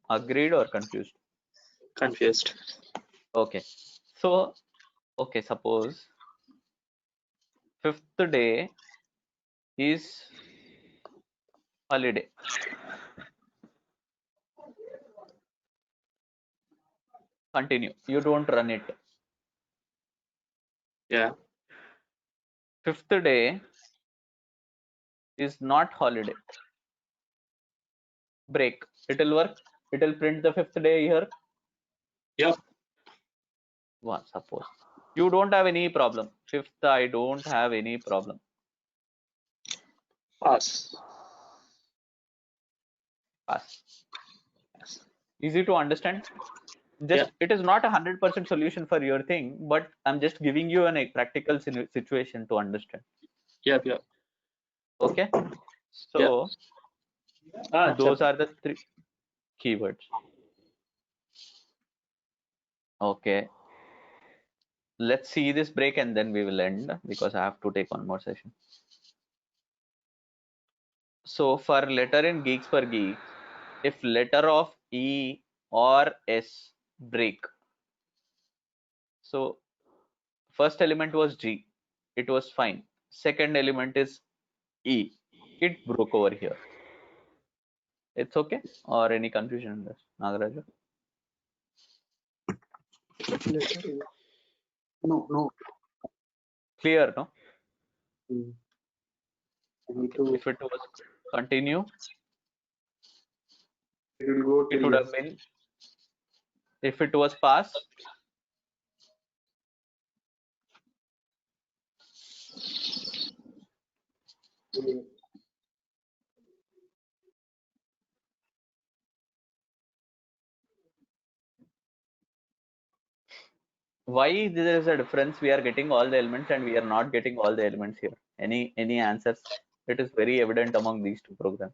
Speaker 2: Agreed or confused?
Speaker 4: Confused.
Speaker 2: Okay. So, okay, suppose fifth day is holiday. Continue. You don't run it.
Speaker 4: Yeah.
Speaker 2: Fifth day is not holiday. Break. It will work. It will print the fifth day here.
Speaker 4: Yep.
Speaker 2: One, suppose. You don't have any problem. Fifth, I don't have any problem.
Speaker 4: Pass.
Speaker 2: Pass. Easy to understand. Just it is not 100% solution for your thing, but I'm just giving you a practical situation to understand.
Speaker 4: Yep. Yep.
Speaker 2: Okay. So those are the three keywords. Okay. Let's see this break and then we will end because I have to take one more session. So for letter in Geeks for Geeks, if letter of E or S break. So first element was G, it was fine. Second element is E, it broke over here. It's okay, or any confusion in this, Nagaraju?
Speaker 3: No.
Speaker 2: Clear, no?
Speaker 3: I need to.
Speaker 2: If it was continue,
Speaker 3: It will go
Speaker 2: it
Speaker 3: till
Speaker 2: would
Speaker 3: yes.
Speaker 2: have been. If it was pass, why there is a difference? We are getting all the elements and we are not getting all the elements here. Any answers? It is very evident among these two programs.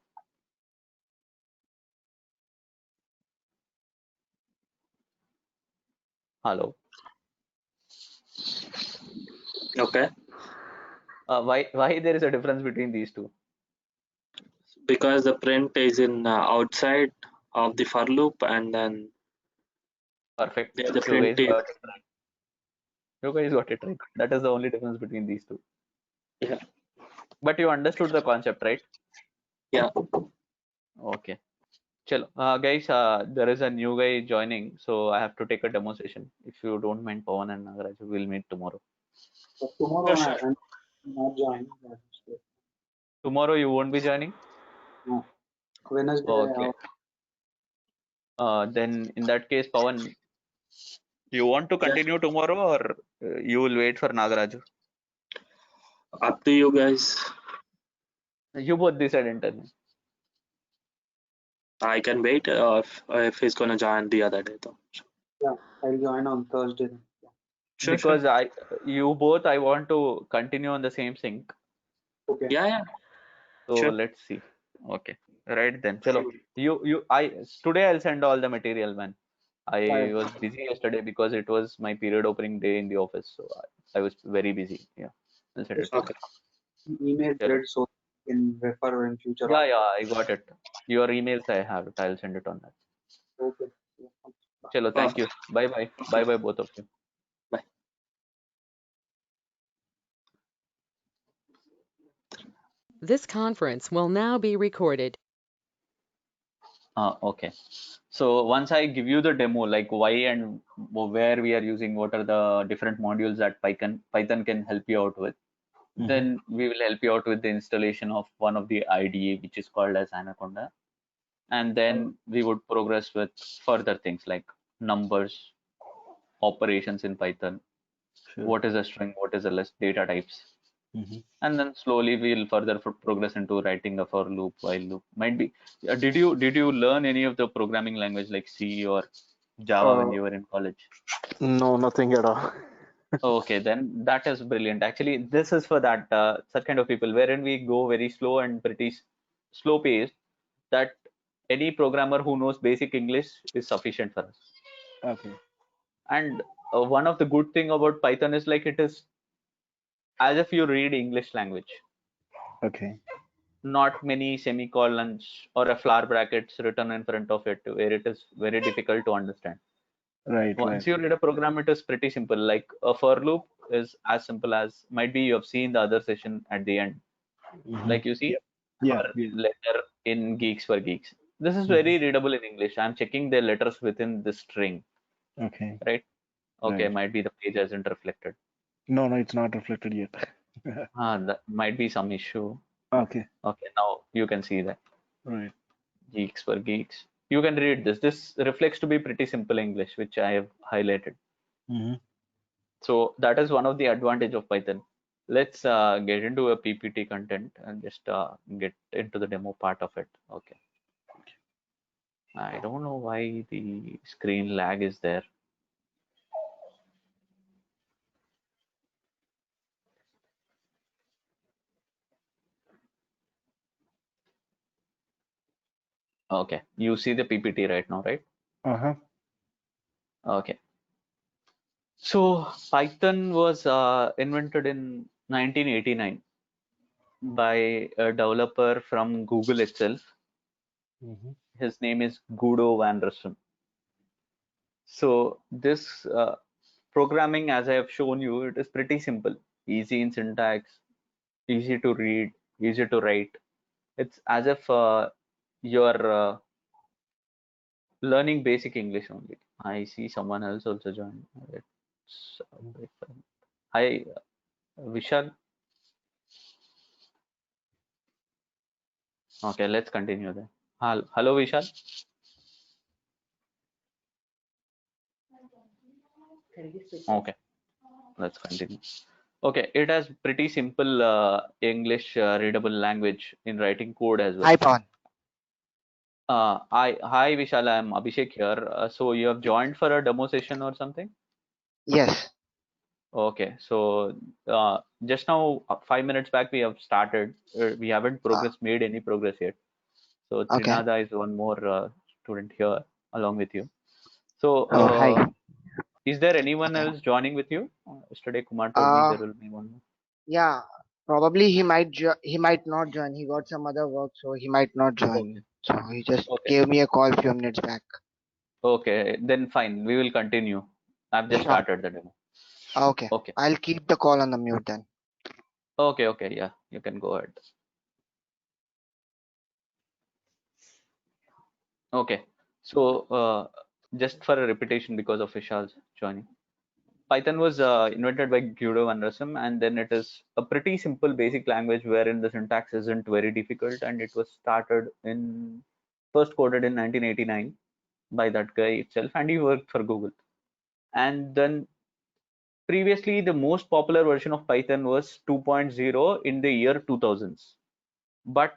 Speaker 2: Hello.
Speaker 4: Okay.
Speaker 2: Why there is a difference between these two?
Speaker 4: Because the print is in outside of the for loop, and then
Speaker 2: Perfect.
Speaker 4: the
Speaker 2: You
Speaker 4: print
Speaker 2: guys
Speaker 4: is.
Speaker 2: got it right. You guys got it right. That is the only difference between these two.
Speaker 4: Yeah.
Speaker 2: But you understood the concept, right?
Speaker 4: Yeah.
Speaker 2: Okay. Chalo. Guys, there is a new guy joining, so I have to take a demo session. If you don't mind, Pawan and Nagaraj, we'll meet tomorrow.
Speaker 3: But tomorrow
Speaker 4: Yeah, sure.
Speaker 3: I'm not joining.
Speaker 2: Tomorrow you won't be joining?
Speaker 3: No. Wednesday.
Speaker 2: Okay. Then in that case, Pawan, you want to
Speaker 4: Yeah,
Speaker 2: continue tomorrow or you will wait for Nagaraj?
Speaker 4: up to you guys.
Speaker 2: You both decide internally.
Speaker 4: I can wait if he's gonna join the other day though.
Speaker 3: Yeah, I'll join on Thursday. Then.
Speaker 4: Sure,
Speaker 2: Because
Speaker 4: sure.
Speaker 2: I want to continue on the same sync.
Speaker 3: Okay.
Speaker 4: Yeah,
Speaker 2: So
Speaker 4: sure.
Speaker 2: let's see. Okay. Right then. Chalo. Today I'll send all the material, man. I
Speaker 3: Bye.
Speaker 2: was busy yesterday because it was my period opening day in the office. So I was very busy. Yeah. I'll send it
Speaker 3: Just
Speaker 2: today.
Speaker 4: Okay.
Speaker 3: email
Speaker 2: Chalo.
Speaker 3: thread so you can refer in future.
Speaker 2: Yeah, I got it. Your emails I have it. I'll send it on that.
Speaker 3: Okay. Yeah.
Speaker 2: Chalo, thank you. Bye bye. Bye bye, both of you.
Speaker 4: Bye.
Speaker 1: This conference will now be recorded.
Speaker 2: Okay. So once I give you the demo, like why and where we are using, what are the different modules that Python can help you out with, then we will help you out with the installation of one of the IDE, which is called as Anaconda. And then we would progress with further things like numbers, operations in Python, what is a string, what is a list, data types. And then slowly we'll further progress into writing a for loop, while loop. Might be. Did you learn any of the programming language like C or Java when you were in college?
Speaker 5: No, nothing at all.
Speaker 2: Okay, then that is brilliant. Actually, this is for that such kind of people wherein we go very slow and pretty slow paced. That any programmer who knows basic English is sufficient for us.
Speaker 5: Okay.
Speaker 2: And one of the good thing about Python is like it is as if you read English language.
Speaker 5: Okay.
Speaker 2: Not many semicolons or a flower brackets written in front of it, where it is very difficult to understand.
Speaker 5: Right.
Speaker 2: Once you read a program, it is pretty simple. Like a for loop is as simple as, might be you have seen the other session at the end. Like you see,
Speaker 5: Yeah.
Speaker 2: for letter in Geeks for Geeks. This is very readable in English. I'm checking the letters within the string,
Speaker 5: Okay.
Speaker 2: right? Okay,
Speaker 5: Right.
Speaker 2: might be the page hasn't reflected.
Speaker 5: No, it's not reflected yet.
Speaker 2: That might be some issue.
Speaker 5: Okay.
Speaker 2: Okay, now you can see that.
Speaker 5: Right.
Speaker 2: Geeks for Geeks. You can read this. This reflects to be pretty simple English, which I have highlighted. So that is one of the advantage of Python. Let's get into a PPT content and just get into the demo part of it. Okay. I don't know why the screen lag is there. Okay, you see the PPT right now, right? Okay. So Python was invented in 1989 by a developer from Google itself. His name is Guido van Rossum. So this programming, as I have shown you, it is pretty simple, easy in syntax, easy to read, easy to write. It's as if you're learning basic English only. I see someone else also joined. It's Hi, Vishal. Okay, let's continue then. Hello, Vishal. Okay, let's continue. Okay, it has pretty simple English readable language in writing code as well.
Speaker 6: Hi, Pawan.
Speaker 2: Hi Vishal, I'm Abhishek here. So you have joined for a demo session or something?
Speaker 6: Yes.
Speaker 2: Okay, so just now 5 minutes back we have started. We haven't made any progress yet. So
Speaker 6: Okay.
Speaker 2: Trinada is one more student here along with you. So
Speaker 6: Oh, hi.
Speaker 2: is there anyone
Speaker 6: Okay.
Speaker 2: else joining with you? Yesterday Kumar told me there will be one more.
Speaker 6: Yeah, probably he might not join. He got some other work, so he might not join. So he just gave me a call a few minutes back.
Speaker 2: Okay, then fine. We will continue. I've just
Speaker 6: Sure.
Speaker 2: started the demo.
Speaker 6: Okay.
Speaker 2: Okay.
Speaker 6: I'll keep the call on the mute then.
Speaker 2: Okay, yeah, you can go ahead. Okay. So just for a repetition because of Vishal's joining. Python was invented by Guido van Rossum, and then it is a pretty simple basic language wherein the syntax isn't very difficult, and it was started in first coded in 1989 by that guy itself, and he worked for Google. And then previously, the most popular version of Python was 2.0 in the year 2000s, but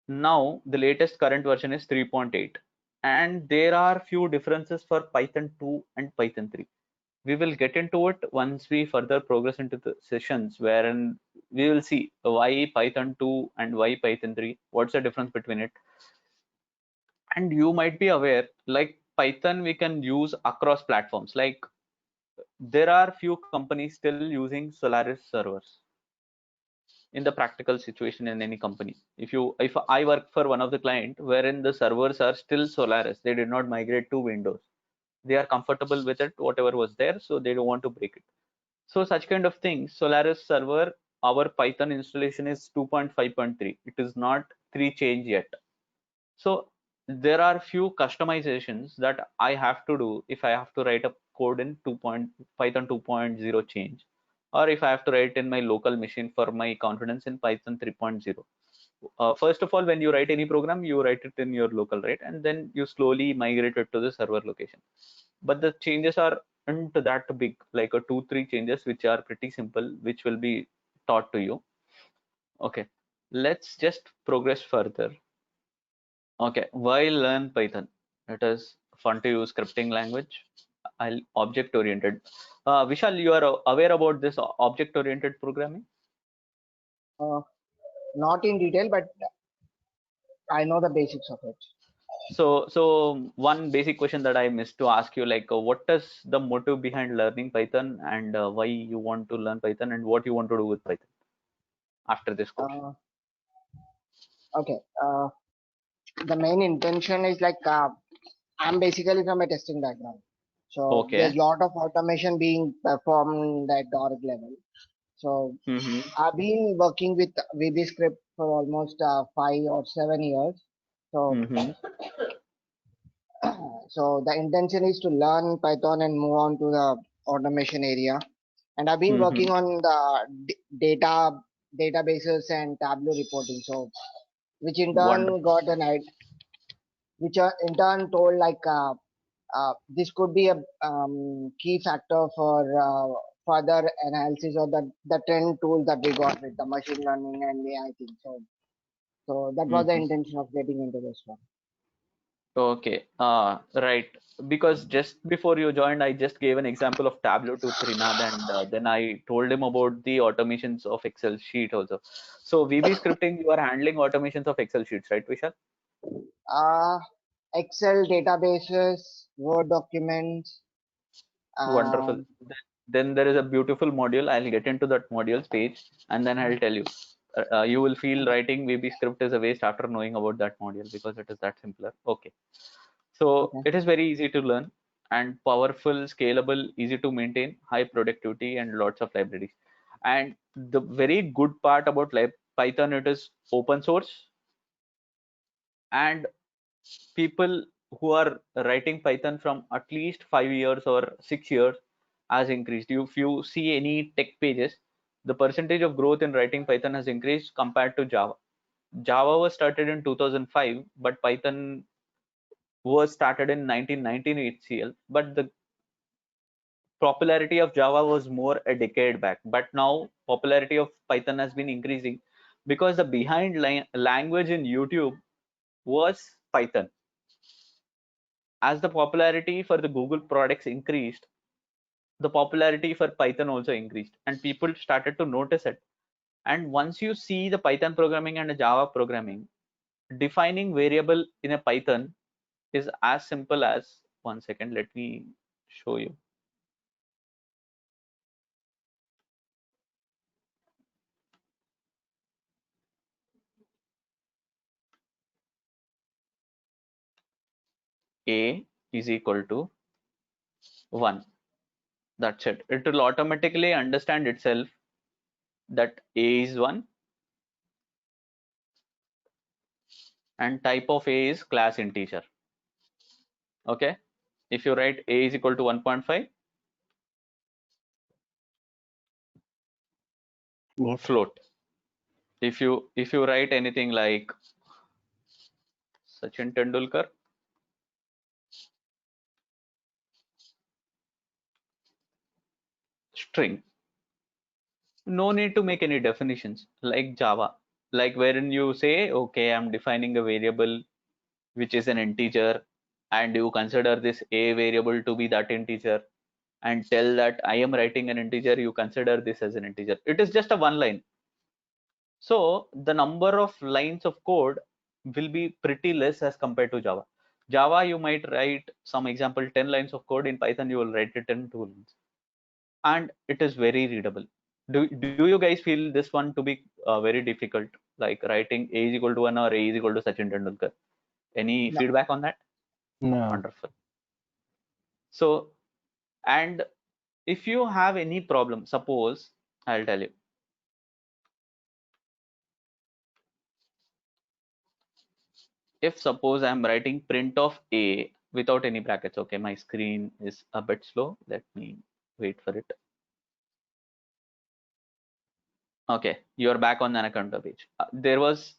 Speaker 2: now the latest current version is 3.8, and there are few differences for Python 2 and Python 3. We will get into it once we further progress into the sessions wherein we will see why Python 2 and why Python 3, what's the difference between it. And you might be aware, like Python we can use across platforms. Like there are few companies still using Solaris servers in the practical situation in any company. If I work for one of the client wherein the servers are still Solaris, they did not migrate to Windows. They are comfortable with it, whatever was there, so they don't want to break it. So such kind of things, Solaris server, our Python installation is 2.5.3. It is not 3 change yet. So there are few customizations that I have to do if I have to write a code in Python 2.0 change, or if I have to write in my local machine for my confidence in Python 3.0. First of all, when you write any program, you write it in your local, right? And then you slowly migrate it to the server location. But the changes are not that big, like a 2-3 changes, which are pretty simple, which will be taught to you. Okay, let's just progress further. Okay, why learn Python? It is fun to use scripting language. I'll object oriented. Vishal, you are aware about this object oriented programming?
Speaker 6: Not in detail, but I know the basics of it.
Speaker 2: So one basic question that I missed to ask you, like, what is the motive behind learning Python, and why you want to learn Python, and what you want to do with Python after this course?
Speaker 6: Okay. The main intention is like I'm basically from a testing background, so
Speaker 2: Okay.
Speaker 6: there's a lot of automation being performed at the org level. So I've been working with VBScript for almost 5 or 7 years. So so the intention is to learn Python and move on to the automation area. And I've been working on the databases and Tableau reporting. So which in turn got an idea, which in turn told like this could be a key factor for further analysis of the trend tools that we got with the machine learning and AI thing. So that was the intention of getting into this one.
Speaker 2: Okay, right. Because just before you joined, I just gave an example of Tableau to Trinad, and then I told him about the automations of Excel sheet also. So VB scripting, you are handling automations of Excel sheets, right, Vishal?
Speaker 6: Excel databases, Word documents.
Speaker 2: Wonderful. Then there is a beautiful module. I'll get into that modules page, and then I'll tell you. You will feel writing VB script is a waste after knowing about that module because it is that simpler. Okay. So it is very easy to learn and powerful, scalable, easy to maintain, high productivity, and lots of libraries. And the very good part about Python, it is open source, and people who are writing Python from at least 5 years or 6 years has increased. If you see any tech pages, the percentage of growth in writing Python has increased compared to Java. Java was started in 2005, but Python was started in 1919 HCL, but the popularity of Java was more a decade back. But now popularity of Python has been increasing because the behind language in YouTube was Python. As the popularity for the Google products increased, the popularity for Python also increased, and people started to notice it. And once you see the Python programming and the Java programming, defining variable in a Python is as simple as, one second, let me show you. A is equal to 1. That's it. It will automatically understand itself that A is 1, and type of A is class integer. Okay, if you write A is equal to 1.5,
Speaker 5: What?
Speaker 2: float. If you write anything like Sachin Tendulkar, string, no need to make any definitions like Java, like wherein you say, okay, I'm defining a variable which is an integer, and you consider this A variable to be that integer, and tell that I am writing an integer, you consider this as an integer. It is just a one line. So the number of lines of code will be pretty less as compared to Java. Java, you might write some example 10 lines of code. In Python, you will write it in 2 lines. And it is very readable. Do you guys feel this one to be very difficult, like writing A is equal to 1 or A is equal to Sachin Tendulkar? Any
Speaker 6: No.
Speaker 2: feedback on that?
Speaker 5: No.
Speaker 2: Wonderful. So, and if you have any problem, suppose I'll tell you. If suppose I'm writing print of A without any brackets, okay, my screen is a bit slow. Let me wait for it. Okay, you're back on the Anaconda page. There was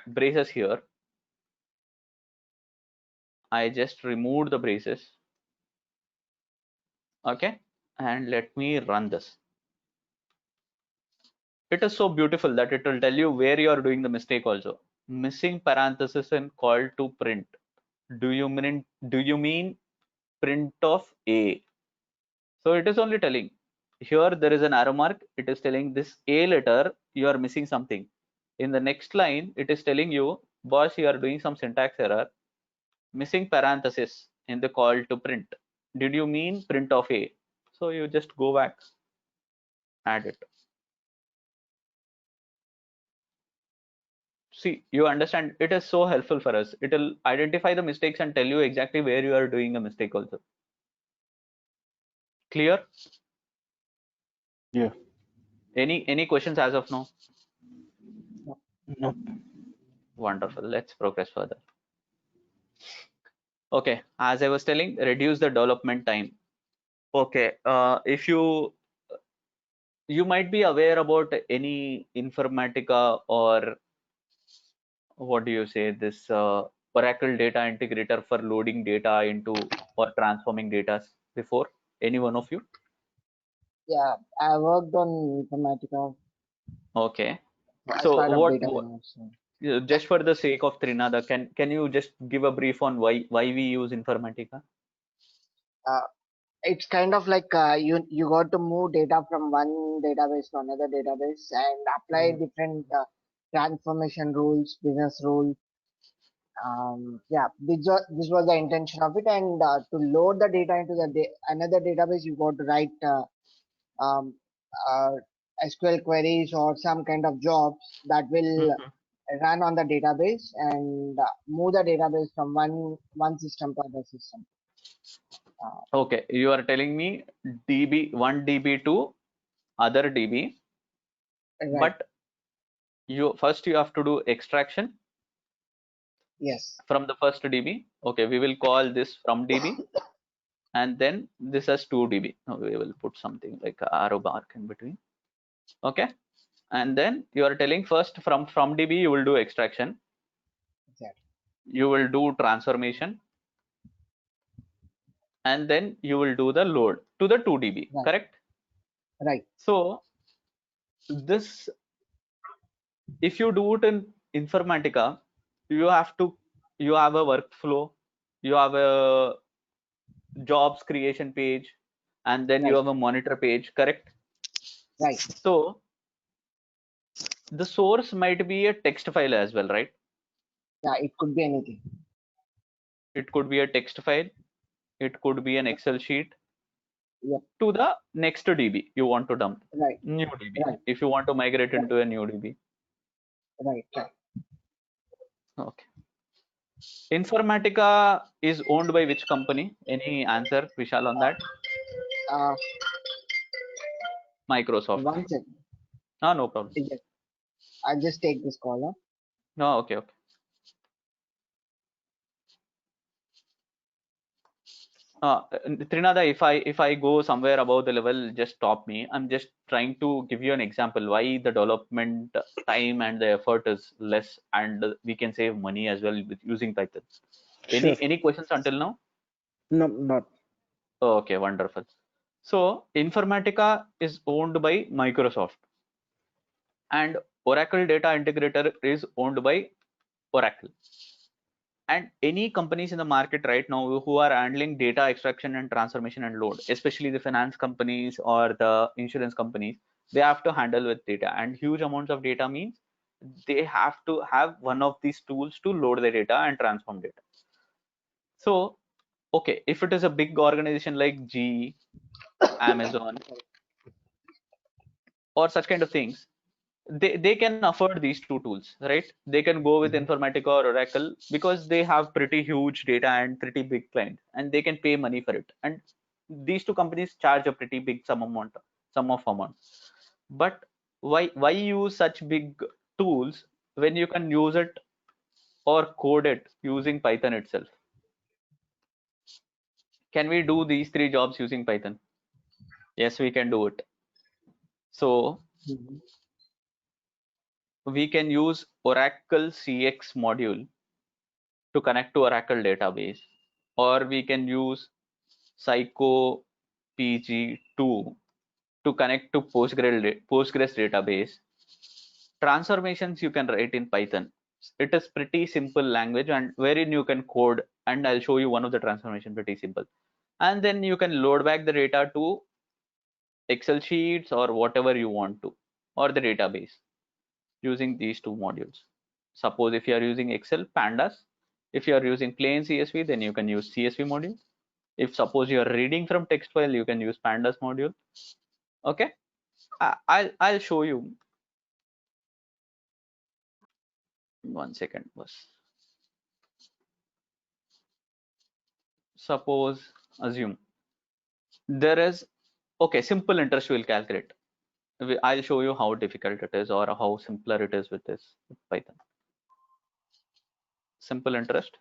Speaker 2: braces here. I just removed the braces. Okay, and let me run this. It is so beautiful that it will tell you where you are doing the mistake also. Missing parenthesis and call to print. Do you mean print of A? So it is only telling here there is an arrow mark. It is telling this A letter you are missing something. In the next line, it is telling you, boss, you are doing some syntax error. Missing parenthesis in the call to print. Did you mean print of A? So you just go back, add it. See, you understand, it is so helpful for us. It will identify the mistakes and tell you exactly where you are doing a mistake also. Clear?
Speaker 5: Yeah.
Speaker 2: Any questions as of now?
Speaker 5: Nope.
Speaker 2: Wonderful. Let's progress further. Okay, as I was telling, reduce the development time. Okay, if you might be aware about any Informatica or what do you say, this Oracle data integrator for loading data into or transforming data before? Any one of you?
Speaker 6: Yeah, I worked on Informatica
Speaker 2: Okay,
Speaker 6: as
Speaker 2: so
Speaker 6: part of
Speaker 2: what
Speaker 6: data warehouse. So.
Speaker 2: just for the sake of Trinada, can you just give a brief on why we use Informatica?
Speaker 6: It's kind of like you got to move data from one database to another database and apply different transformation rules, business rules. Yeah, this was the intention of it. And to load the data into the another database, you got to write um, uh, SQL queries or some kind of jobs that will run on the database and move the database from one system to other system.
Speaker 2: Okay, you are telling me DB 1 DB to other DB,
Speaker 6: Right.
Speaker 2: but you have to do extraction
Speaker 6: Yes.
Speaker 2: from the first DB. Okay, we will call this from DB, and then this as 2 DB. Now we will put something like a arrow mark in between. Okay, and then you are telling first from DB you will do extraction.
Speaker 6: Exactly.
Speaker 2: You will do transformation, and then you will do the load to the 2 DB.
Speaker 6: Right.
Speaker 2: Correct?
Speaker 6: Right.
Speaker 2: So this, if you do it in Informatica, you have a workflow, you have a jobs creation page, and then you
Speaker 6: Right.
Speaker 2: have a monitor page. Correct?
Speaker 6: Right.
Speaker 2: So the source might be a text file as well, right?
Speaker 6: Yeah, it could be anything.
Speaker 2: It could be a text file, it could be an Excel sheet.
Speaker 6: Yep.
Speaker 2: To the next DB you want to dump.
Speaker 6: Right.
Speaker 2: New DB.
Speaker 6: Right.
Speaker 2: If you want to migrate
Speaker 6: Right.
Speaker 2: into a new DB.
Speaker 6: Right. Right.
Speaker 2: Okay. Informatica is owned by which company? Any answer, Vishal, on that? Microsoft.
Speaker 6: One second.
Speaker 2: No problem.
Speaker 6: I'll just take this call. Huh?
Speaker 2: No, okay. Trinada, if I go somewhere above the level, just stop me. I'm just trying to give you an example why the development time and the effort is less, and we can save money as well with using Python.
Speaker 5: Sure.
Speaker 2: Any questions until now?
Speaker 5: No, not.
Speaker 2: Okay, wonderful. So Informatica is owned by Microsoft, and Oracle Data Integrator is owned by Oracle. And any companies in the market right now who are handling data extraction and transformation and load, especially the finance companies or the insurance companies, they have to handle with data, and huge amounts of data means they have to have one of these tools to load the data and transform data. So, okay, if it is a big organization like GE, Amazon, or such kind of things, they can afford these two tools, right? They can go with Informatica or Oracle because they have pretty huge data and pretty big clients, and they can pay money for it. And these two companies charge a pretty big sum of amount. But why use such big tools when you can use it or code it using Python itself? Can we do these three jobs using Python? Yes, we can do it. So we can use Oracle CX module to connect to Oracle database, or we can use Psycho PG2 to connect to Postgres database. Transformations you can write in Python. It is pretty simple language and wherein you can code, and I'll show you one of the transformation, pretty simple. And then you can load back the data to Excel sheets or whatever you want to, or the database using these two modules. Suppose if you are using Excel, Pandas. If you are using plain CSV, then you can use CSV module. If suppose you are reading from text file, you can use Pandas module. Okay, I'll show you. One second, boss. Suppose assume there is, okay, simple interest we'll calculate. I'll show you how difficult it is or how simpler it is with this with Python. Simple interest.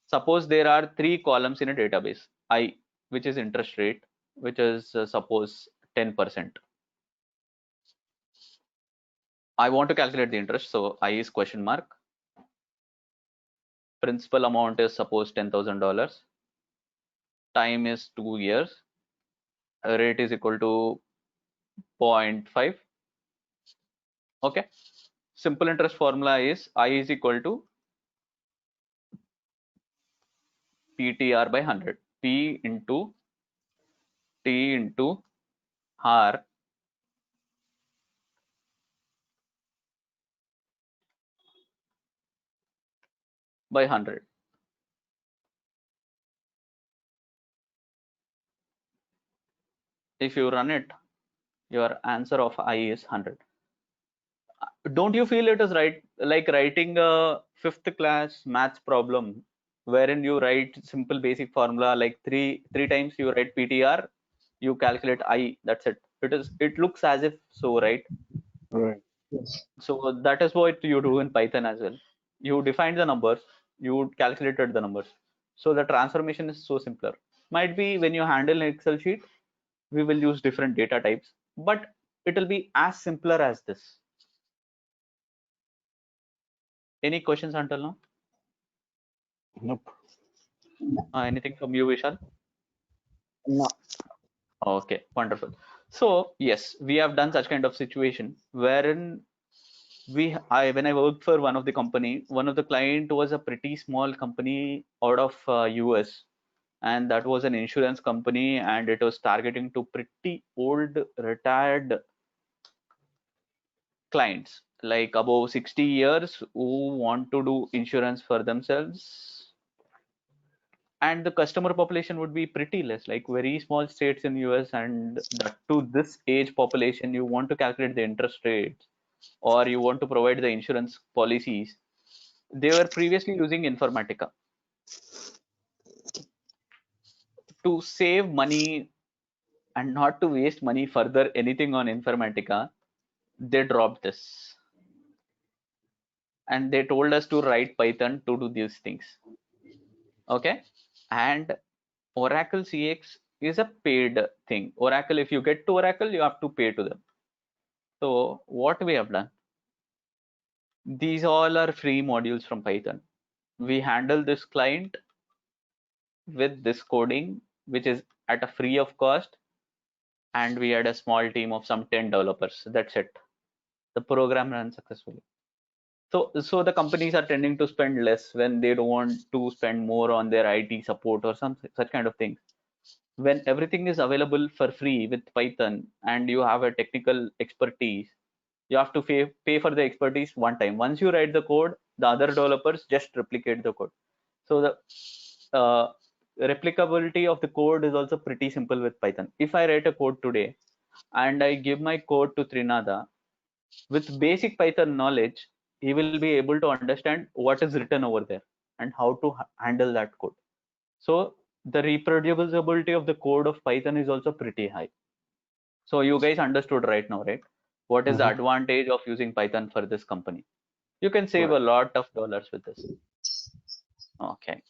Speaker 2: Suppose there are 3 columns in a database. I, which is interest rate, which is suppose 10%. I want to calculate the interest, so I is question mark. Principal amount is suppose $10,000. Time is 2 years. Rate is equal to 0.5. Okay. Simple interest formula is I is equal to PTR by 100. P into T into R by 100. If you run it, your answer of I is 100. Don't you feel it is right, like writing a 5th class maths problem wherein you write simple basic formula like three times you write PTR, you calculate I, that's it. It looks as if so, right?
Speaker 5: Right.
Speaker 6: Yes.
Speaker 2: So that is what you do in Python as well. You define the numbers, you calculated the numbers. So the transformation is so simpler. Might be when you handle an Excel sheet, we will use different data types, but it will be as simpler as this. Any questions until now?
Speaker 5: Nope.
Speaker 2: Anything from you, Vishal?
Speaker 6: No.
Speaker 2: Okay, wonderful. So yes, we have done such kind of situation wherein when I worked for one of the company, one of the client was a pretty small company out of US, and that was an insurance company, and it was targeting to pretty old retired clients, like above 60 years, who want to do insurance for themselves. And the customer population would be pretty less, like very small states in US, and that to this age population, you want to calculate the interest rates or you want to provide the insurance policies. They were previously using Informatica. To save money and not to waste money further anything on Informatica, they dropped this. And they told us to write Python to do these things. Okay. And Oracle CX is a paid thing. Oracle, if you get to Oracle, you have to pay to them. So what we have done, these all are free modules from Python. We handle this client with this coding, which is at a free of cost, and we had a small team of some 10 developers. That's it. The program runs successfully. So the companies are tending to spend less when they don't want to spend more on their IT support or some such kind of things. When everything is available for free with Python and you have a technical expertise, you have to pay for the expertise one time. Once you write the code, the other developers just replicate the code. So the replicability of the code is also pretty simple with Python. If I write a code today and I give my code to Trinada, with basic Python knowledge, he will be able to understand what is written over there and how to handle that code. So the reproducibility of the code of Python is also pretty high. So you guys understood right now, right? What is the advantage of using Python for this company? You can save a lot of dollars with this. Okay.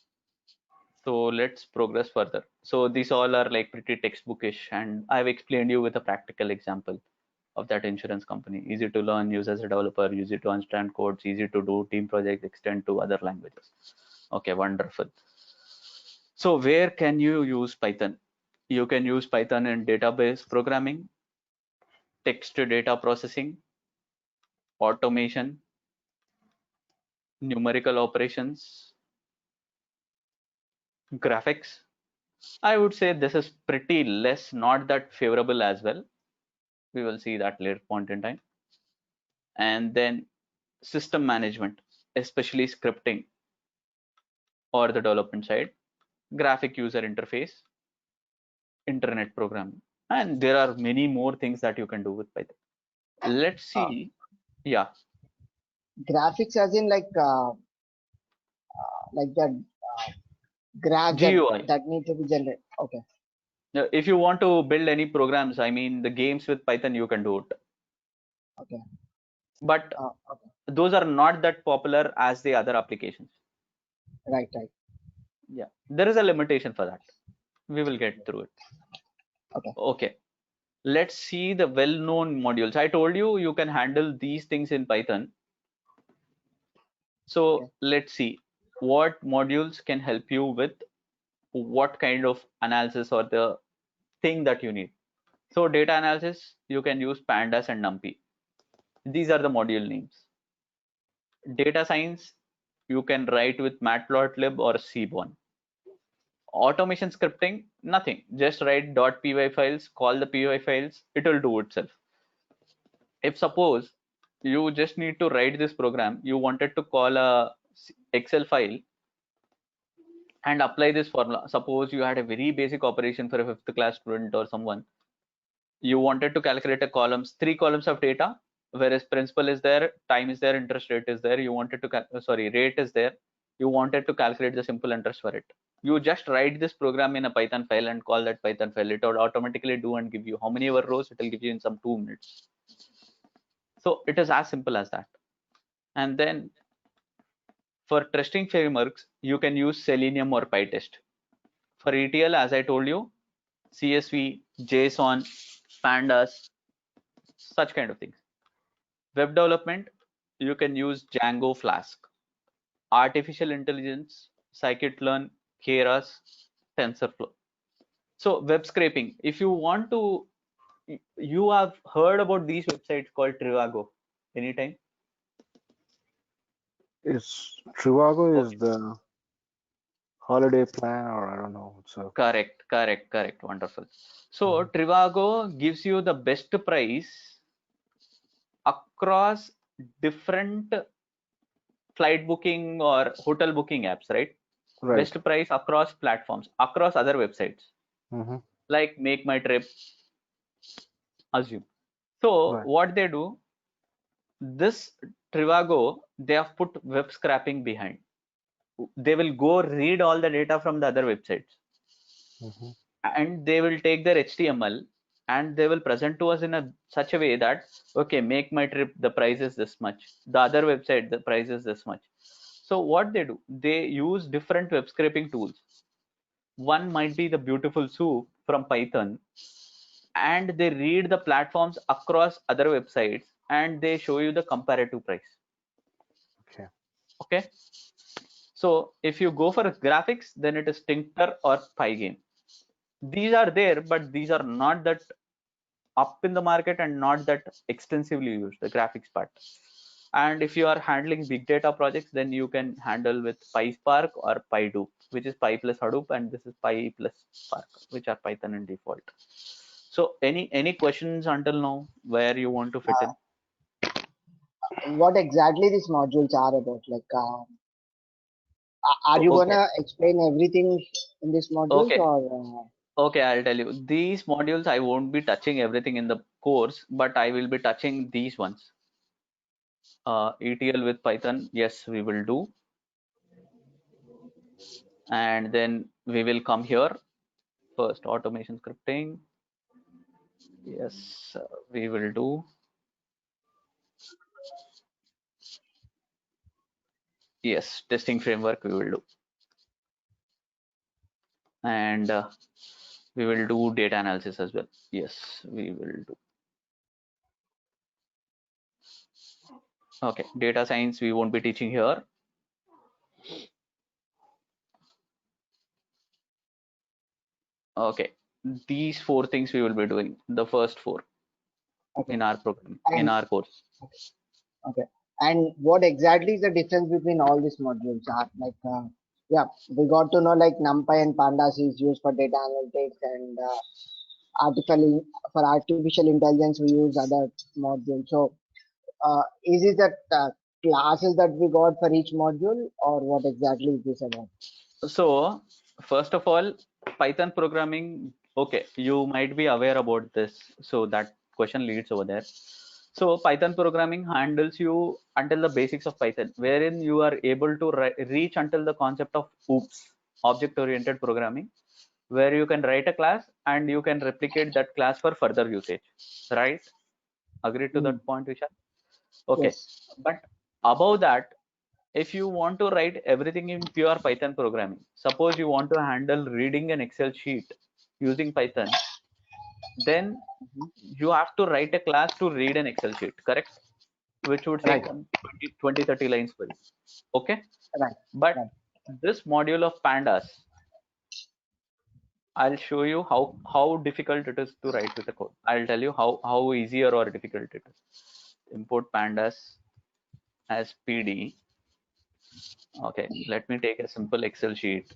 Speaker 2: So let's progress further. So these all are like pretty textbookish, and I've explained you with a practical example of that insurance company. Easy to learn, use as a developer, easy to understand codes, easy to do, team projects, extend to other languages. Okay, wonderful. So where can you use Python? You can use Python in database programming, text to data processing, automation, numerical operations, graphics. I would say this is pretty less, not that favorable as well. We will see that later point in time. And then system management, especially scripting or the development side, graphic user interface, internet programming, and there are many more things that you can do with Python. Let's see. Yeah.
Speaker 6: Graphics as in like that graph
Speaker 2: GUI.
Speaker 6: that need to be generated. Okay.
Speaker 2: Now, if you want to build any programs, I mean the games with Python, you can do it.
Speaker 6: Okay.
Speaker 2: But
Speaker 6: Okay.
Speaker 2: those are not that popular as the other applications.
Speaker 6: Right.
Speaker 2: Yeah, there is a limitation for that. We will get through it. Okay. Let's see the well-known modules. I told you you can handle these things in Python. So let's see what modules can help you with what kind of analysis or the thing that you need. So data analysis, you can use pandas and numpy. These are the module names. Data science, you can write with matplotlib or seaborn. Automation scripting, nothing, just write .py files, call the py files, it will do itself. If suppose you just need to write this program, you wanted to call a Excel file and apply this formula. Suppose you had a very basic operation for a 5th class student or someone. You wanted to calculate a columns, 3 columns of data, whereas principal is there, time is there, interest rate is there. You wanted to rate is there. You wanted to calculate the simple interest for it. You just write this program in a Python file and call that Python file. It will automatically do and give you how many ever rows it will give you in some 2 minutes. So it is as simple as that. And then for testing frameworks, you can use Selenium or PyTest. For ETL, as I told you, CSV, JSON, pandas, such kind of things. Web development, you can use Django Flask. Artificial intelligence, scikit-learn, Keras, TensorFlow. So web scraping, if you want to, you have heard about these websites called Trivago anytime?
Speaker 5: Trivago is the holiday plan, or I don't know. So
Speaker 2: correct, wonderful. So Trivago gives you the best price across different flight booking or hotel booking apps, right? Best price across platforms, across other websites, like Make My Trip, Assume. So what they do, this Trivago, they have put web scraping behind. They will go read all the data from the other websites, and they will take their HTML and they will present to us in such a way that, okay, Make My Trip, the price is this much. The other website, the price is this much. So what they do, they use different web scraping tools. one might be the beautiful soup from Python, and they read the platforms across other websites and they show you the comparative price.
Speaker 5: Okay.
Speaker 2: Okay. So if you go for graphics, then it is Tincter or Pygame. These are there, but these are not that up in the market and not that extensively used, the graphics part. And if you are handling big data projects, then you can handle with PySpark or PyDo, which is Py plus Hadoop, and this is Py plus Spark, which are Python in default. So any questions until now where you want to fit in?
Speaker 6: What exactly these modules are about? Like, are you
Speaker 2: Okay.
Speaker 6: gonna explain everything in these modules,
Speaker 2: Okay.
Speaker 6: or?
Speaker 2: Okay, I'll tell you. These modules, I won't be touching everything in the course, but I will be touching these ones. ETL with Python, yes, we will do. And then we will come here. First, automation scripting. Yes, we will do. Yes, testing framework we will do. And we will do data analysis as well. Yes, we will do. Okay, data science we won't be teaching here. Okay, these four things we will be doing, the first four
Speaker 6: Okay.
Speaker 2: in our program, in
Speaker 6: And
Speaker 2: our course.
Speaker 6: okay. And what exactly is the difference between all these modules? Are like, yeah, we got to know like NumPy and Pandas is used for data analytics, and for artificial intelligence we use other modules. So, is it that classes that we got for each module, or what exactly is this about?
Speaker 2: So first of all, Python programming, okay, you might be aware about this, so that question leads over there. So Python programming handles you until the basics of Python, wherein you are able to reach until the concept of OOPS, object oriented programming, where you can write a class and you can replicate that class for further usage, right? Agree to that point, Vishal? Okay,
Speaker 6: Yes.
Speaker 2: but above that, if you want to write everything in pure Python programming, suppose you want to handle reading an Excel sheet using Python, then you have to write a class to read an Excel sheet, correct? Which would
Speaker 6: Right.
Speaker 2: take 20, 30 lines for you. Okay.
Speaker 6: Right.
Speaker 2: But
Speaker 6: Right.
Speaker 2: this module of Pandas, I'll show you how difficult it is to write with a code. I'll tell you how easier or difficult it is. Import Pandas as PD. Okay, let me take a simple Excel sheet.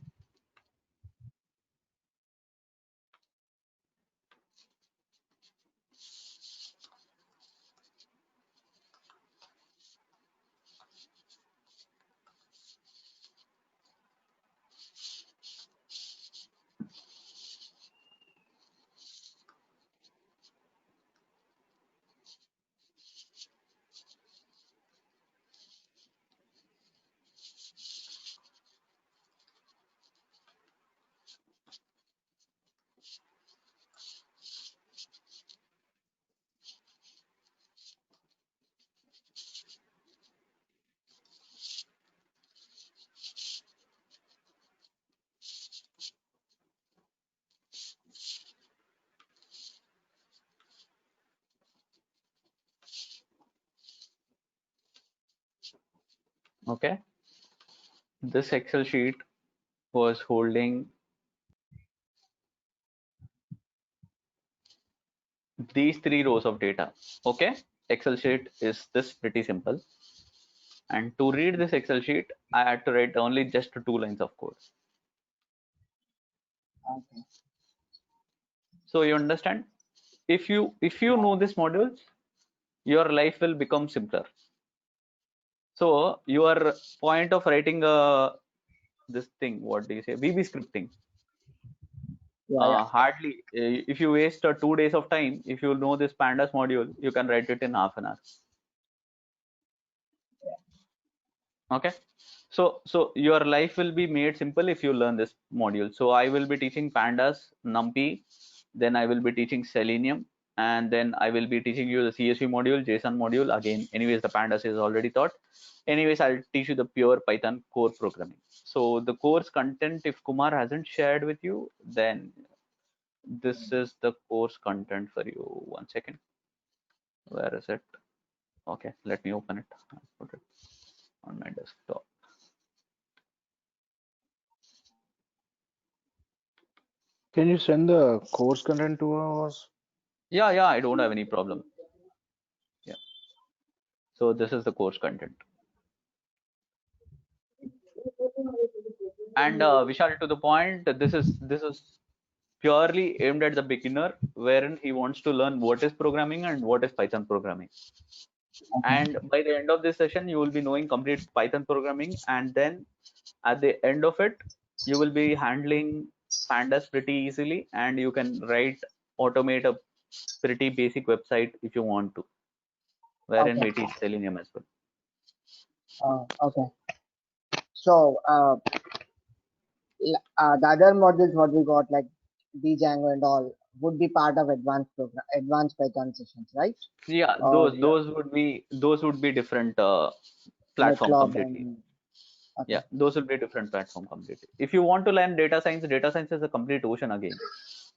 Speaker 2: Okay, this Excel sheet was holding these 3 rows of data. Okay, Excel sheet is this pretty simple. And to read this Excel sheet, I had to write only just 2 lines of code.
Speaker 6: Okay.
Speaker 2: So you understand, if you know these modules, your life will become simpler. So your point of writing this thing, what do you say, VB scripting,
Speaker 6: Yeah.
Speaker 2: hardly, if you waste 2 days of time, if you know this Pandas module, you can write it in half an hour. Okay, so your life will be made simple if you learn this module. So I will be teaching Pandas, NumPy, then I will be teaching Selenium, and then I will be teaching you the CSV module, JSON module. Again, anyways, the pandas is already taught. Anyways, I'll teach you the pure Python core programming. So the course content, if Kumar hasn't shared with you, then this is the course content for you. 1 second. Where is it? Okay, let me open it. I'll put it on my desktop.
Speaker 5: Can you send the course content to us?
Speaker 2: Yeah, I don't have any problem. Yeah. So this is the course content. And Vishal, to the point, this is purely aimed at the beginner, wherein he wants to learn what is programming and what is Python programming. And by the end of this session, you will be knowing complete Python programming, and then at the end of it, you will be handling pandas pretty easily, and you can automate a pretty basic website if you want to, wherein we teach Selenium as well.
Speaker 6: Okay. So the other modules what we got like Django and all would be part of advanced Python sessions, right?
Speaker 2: Yeah, those would be different platform
Speaker 6: MATLAB
Speaker 2: completely.
Speaker 6: and, okay.
Speaker 2: Yeah, those will be a different platform completely. If you want to learn data science is a complete ocean again,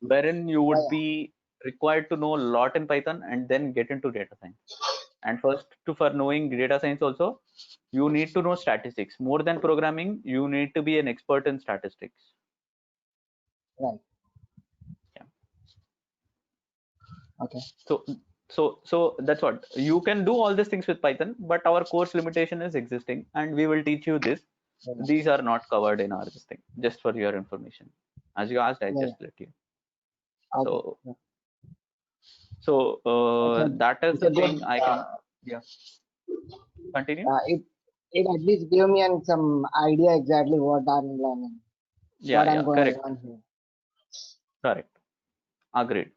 Speaker 2: wherein you would be required to know a lot in Python and then get into data science. And for knowing data science also, you need to know statistics. More than programming, you need to be an expert in statistics.
Speaker 6: Right.
Speaker 2: Yeah.
Speaker 6: Okay.
Speaker 2: So that's what you can do all these things with Python, but our course limitation is existing, and we will teach you this.
Speaker 6: Yeah.
Speaker 2: These are not covered in our this thing. Just for your information, as you asked, I just let you.
Speaker 6: Okay.
Speaker 2: So that is the thing.
Speaker 6: Good,
Speaker 2: I can continue.
Speaker 6: It at least gave me some idea exactly what I'm learning.
Speaker 2: Yeah,
Speaker 6: I'm going
Speaker 2: correct.
Speaker 6: to learn here.
Speaker 2: Correct. Agreed.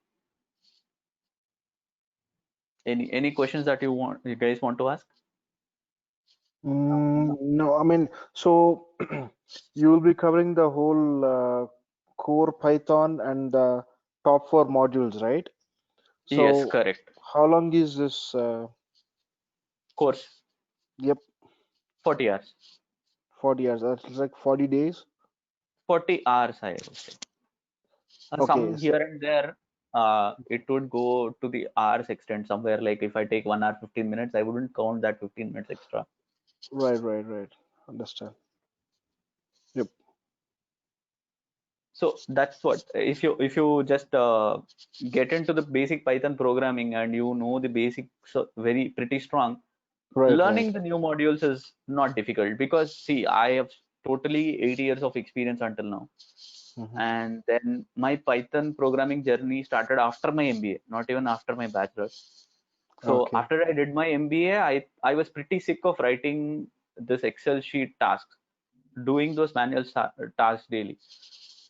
Speaker 2: Any questions that you guys want to ask?
Speaker 5: No, I mean, so you will be covering the whole core Python and the top 4 modules, right? So
Speaker 2: Yes, correct.
Speaker 5: how long is this
Speaker 2: course?
Speaker 5: Yep.
Speaker 2: 40 hours.
Speaker 5: 40 hours. That's like 40 days.
Speaker 2: 40 hours, I would say.
Speaker 5: Okay.
Speaker 2: Some here and there, it would go to the hours extent somewhere. Like if I take 1 hour 15 minutes, I wouldn't count that 15 minutes extra.
Speaker 5: Right. Understand. Yep.
Speaker 2: So that's what, if you just get into the basic Python programming and you know the basics pretty strong, learning the new modules is not difficult, because see, I have totally 8 years of experience until now. And then my Python programming journey started after my MBA, not even after my bachelor's. So after I did my MBA, I was pretty sick of writing this Excel sheet tasks, doing those manual tasks daily.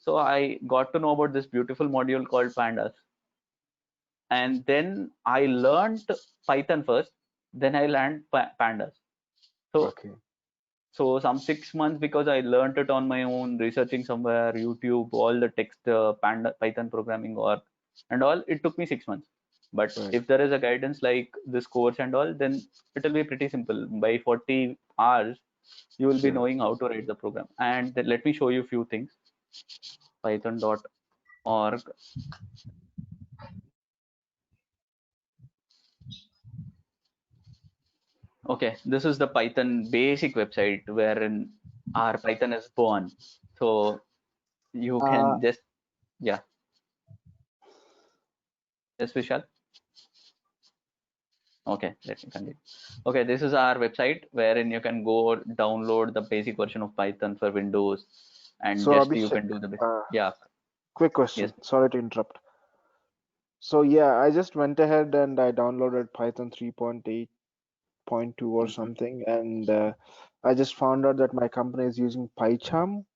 Speaker 2: So I got to know about this beautiful module called Pandas. And then I learned Python first, then I learned Pandas. So some 6 months, because I learned it on my own, researching somewhere, YouTube, all the text, Python programming and all, it took me 6 months. But if there is a guidance like this course and all, then it will be pretty simple. By 40 hours, you will be knowing how to write the program. And then let me show you a few things. Python.org. Okay, this is the Python basic website wherein our Python is born. So you can just, Yes, Vishal. Okay, let me continue. Okay, this is our website wherein you can go download the basic version of Python for Windows, and
Speaker 5: so
Speaker 2: just
Speaker 5: Abhishek,
Speaker 2: you can do the basic.
Speaker 5: Quick question.
Speaker 2: Yes.
Speaker 5: Sorry to interrupt. So yeah, I just went ahead and I downloaded Python 3.8.2 or something, and I just found out that my company is using PyCharm.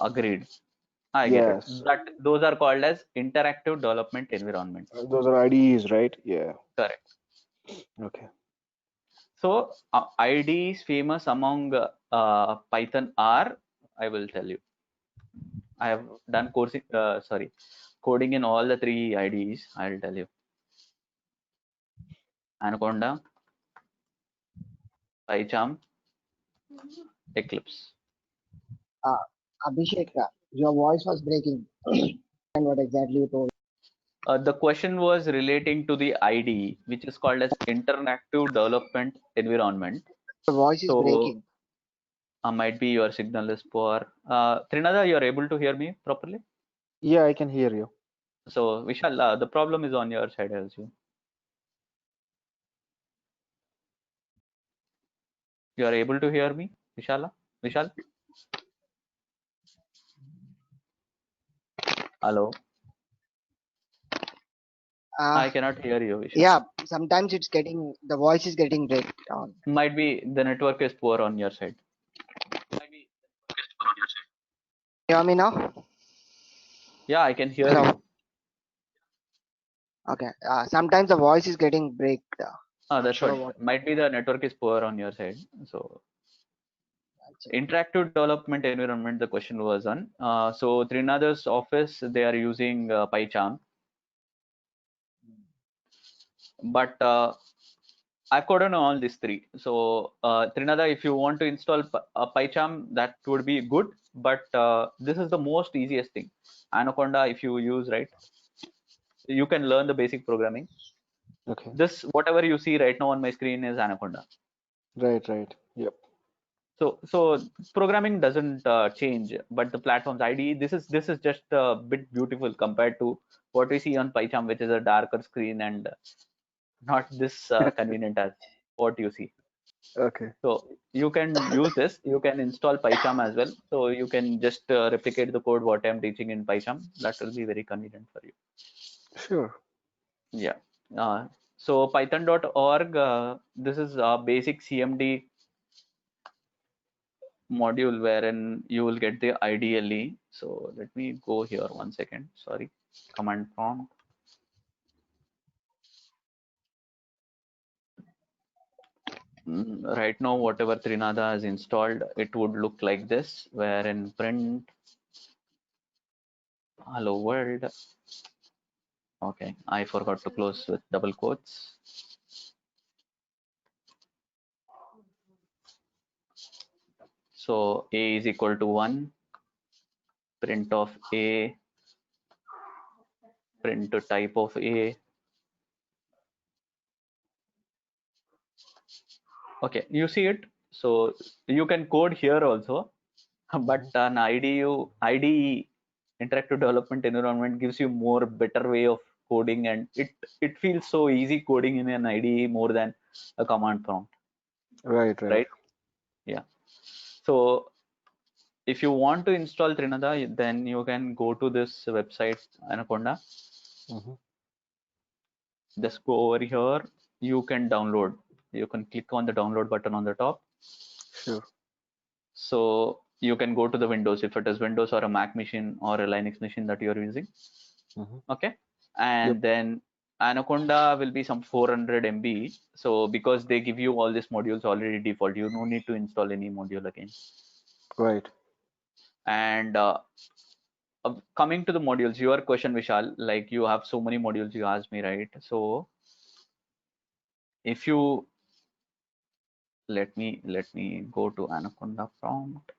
Speaker 2: Agreed. I get it. Those are called as interactive development environments.
Speaker 5: Those are IDEs, right? Yeah.
Speaker 2: Correct.
Speaker 5: Okay.
Speaker 2: So IDEs famous among Python are, I will tell you. I have done coding in all the 3 IDEs. I'll tell you. Anaconda, PyCharm, Eclipse.
Speaker 6: Abhishek, your voice was breaking. And what exactly you told?
Speaker 2: The question was relating to the IDE, which is called as Interactive Development Environment.
Speaker 6: The voice is
Speaker 2: So
Speaker 6: breaking.
Speaker 2: might be your signal is poor. Trinada, you are able to hear me properly?
Speaker 5: Yeah, I can hear you.
Speaker 2: So Vishal, the problem is on your side, I assume. You are able to hear me, Vishal? Hello. I cannot hear you, Vishal.
Speaker 6: Yeah, sometimes it's getting, the voice is getting breakdown.
Speaker 2: Might be the network is poor on your side.
Speaker 6: You hear me now?
Speaker 2: Yeah, I can hear
Speaker 6: Hello.
Speaker 2: you.
Speaker 6: Okay. Sometimes the voice is getting break.
Speaker 2: That's
Speaker 6: sure
Speaker 2: what. Might be the network is poor on your side. So interactive development environment, the question was on. So Trinada's office, they are using PyCharm. But I've coded on all these 3. So Trinada, if you want to install PyCharm, that would be good. But this is the most easiest thing. Anaconda, if you use, right, you can learn the basic programming.
Speaker 5: Okay.
Speaker 2: This, whatever you see right now on my screen, is Anaconda.
Speaker 5: Right. Yep.
Speaker 2: So programming doesn't change, but the platform's IDE, this is just a bit beautiful compared to what we see on PyCharm, which is a darker screen and not this convenient as what you see.
Speaker 5: Okay.
Speaker 2: So you can use this. You can install PyCharm as well. So you can just replicate the code what I'm teaching in PyCharm. That will be very convenient for you.
Speaker 5: Sure.
Speaker 2: Yeah. So python.org, this is a basic CMD module wherein you will get the IDLE. So let me go here 1 second. Sorry. Command prompt. Right now, whatever Trinada has installed, it would look like this, wherein print hello world. Okay, I forgot to close with double quotes. So a is equal to 1, print of a, print to type of a. Okay, you see it. So you can code here also, but an IDE interactive development environment gives you more better way of coding, and it feels so easy coding in an IDE more than a command prompt. Right? Yeah. So if you want to install Trinada, then you can go to this website, Anaconda. Just go over here. You can download. You can click on the download button on the top.
Speaker 5: Sure.
Speaker 2: So you can go to the Windows, if it is Windows or a Mac machine or a Linux machine that you're using. Okay. And then Anaconda will be some 400 MB. So because they give you all these modules already default, you no need to install any module again.
Speaker 5: Right.
Speaker 2: And coming to the modules, your question, Vishal, like you have so many modules you asked me, right? So if you let me go to Anaconda prompt.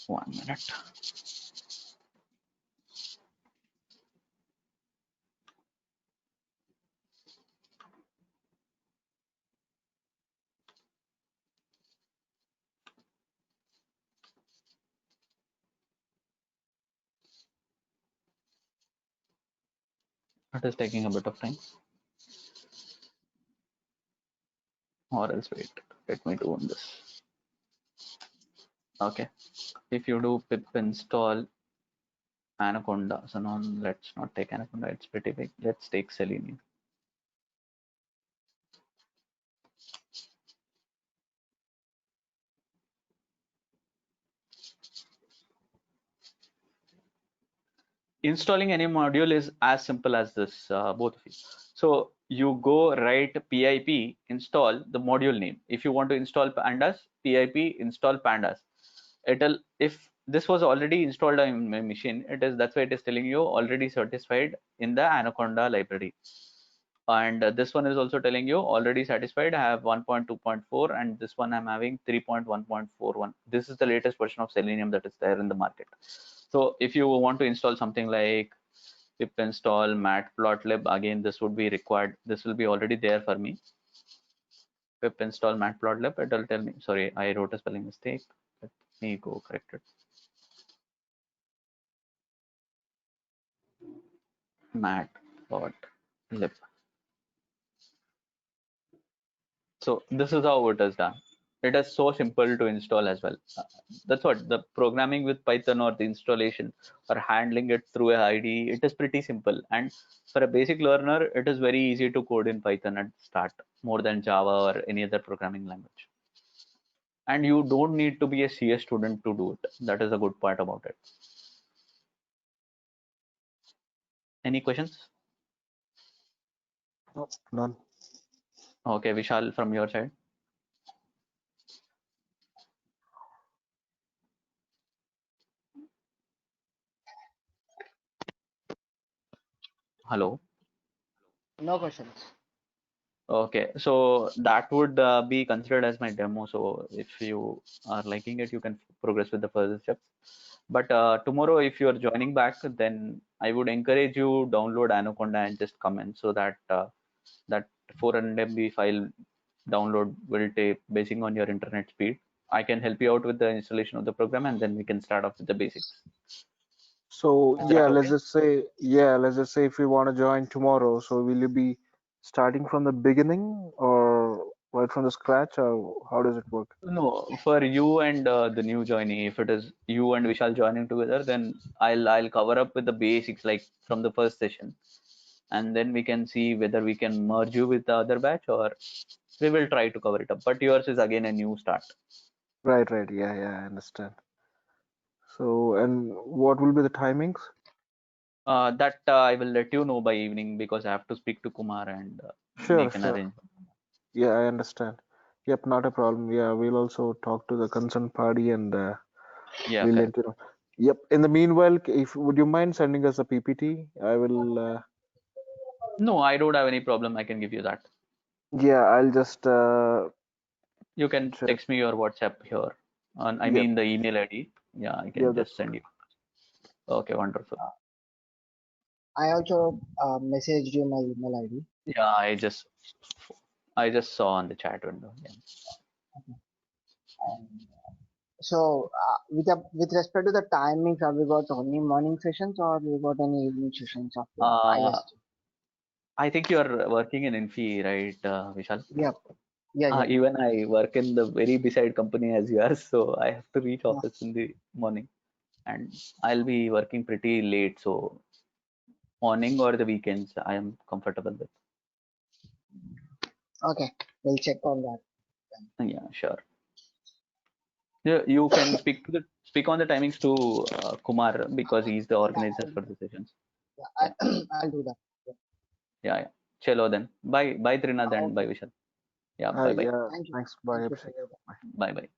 Speaker 2: One minute. It is taking a bit of time. Or else wait, let me do this. Okay. If you do pip install Anaconda, so now let's not take Anaconda, it's pretty big. Let's take Selenium. Installing any module is as simple as this, both of you. So you go write pip install the module name. If you want to install pandas, pip install pandas. It'll, if this was already installed on my machine, that's why it is telling you already satisfied in the Anaconda library. And this one is also telling you already satisfied. I have 1.2.4, and this one I'm having 3.1.41. This is the latest version of Selenium that is there in the market. So if you want to install something like pip install matplotlib, again this would be required. This will be already there for me. Pip install matplotlib, it will tell me, sorry, I wrote a spelling mistake. Let me go correct it. Matplotlib. So this is how it is done. It is so simple to install as well. That's what the programming with Python, or the installation or handling it through a IDE, it is pretty simple. And for a basic learner, it is very easy to code in Python at start, more than Java or any other programming language. And you don't need to be a CS student to do it. That is a good part about it. Any questions?
Speaker 5: No, none.
Speaker 2: Okay, Vishal, from your side. Hello.
Speaker 6: No questions.
Speaker 2: Okay, so that would be considered as my demo. So if you are liking it, you can progress with the further steps. But tomorrow, if you are joining back, then I would encourage you download Anaconda and just come in, so that that 400 MB file download will take basing on your internet speed. I can help you out with the installation of the program, and then we can start off with the basics.
Speaker 5: So
Speaker 2: Is
Speaker 5: yeah,
Speaker 2: that
Speaker 5: let's
Speaker 2: okay?
Speaker 5: just say, yeah, let's just say if we want to join tomorrow, so will you be starting from the beginning or right from the scratch, or how does it work?
Speaker 2: No, for you and the new joinee, if it is you and Vishal joining together, then I'll cover up with the basics like from the first session, and then we can see whether we can merge you with the other batch, or we will try to cover it up. But yours is again a new start.
Speaker 5: Right, right. Yeah, yeah, I understand. So, and what will be the timings?
Speaker 2: That I will let you know by evening, because I have to speak to Kumar and
Speaker 5: Sure,
Speaker 2: make an
Speaker 5: sure.
Speaker 2: arrangement.
Speaker 5: Yeah, I understand. Yep, not a problem. Yeah, we'll also talk to the concerned party and
Speaker 2: Yeah,
Speaker 5: we'll
Speaker 2: correct.
Speaker 5: let you know. Yep. In the meanwhile, if would you mind sending us a PPT? I will.
Speaker 2: No, I don't have any problem. I can give you that.
Speaker 5: Yeah, I'll just
Speaker 2: You can
Speaker 5: check.
Speaker 2: text me your WhatsApp here. I
Speaker 5: Yep.
Speaker 2: mean the email ID. Yeah, I
Speaker 5: Yeah,
Speaker 2: can
Speaker 5: that's
Speaker 2: just send you. Okay, wonderful.
Speaker 6: I also messaged you my email ID.
Speaker 2: Yeah, I just saw on the chat window. Yeah.
Speaker 6: And so, with respect to the timings, have we got only morning sessions or we got any evening sessions of the
Speaker 2: Uh,
Speaker 6: IST?
Speaker 2: I think you are working in Infi, right, Vishal?
Speaker 6: Yep. Yeah, yeah.
Speaker 2: Even I work in the very beside company as you are, so I have to reach
Speaker 6: Yeah.
Speaker 2: office in the morning, and I'll be working pretty late. So morning or the weekends, I am comfortable with.
Speaker 6: Okay, we'll check on that.
Speaker 2: Yeah, sure. Yeah, you can speak on the timings to Kumar, because he's the
Speaker 6: Yeah,
Speaker 2: organizer for the sessions. Yeah,
Speaker 6: I'll do that.
Speaker 2: yeah, yeah. Chalo then. Bye, bye, Trinad, and bye,
Speaker 6: Okay.
Speaker 2: Vishal. Yeah,
Speaker 5: Hi.
Speaker 2: bye, bye,
Speaker 5: Yeah.
Speaker 6: Thank you.
Speaker 5: Thanks. Bye,
Speaker 6: Thank you for
Speaker 5: Abhishek.
Speaker 6: your
Speaker 2: bye, bye.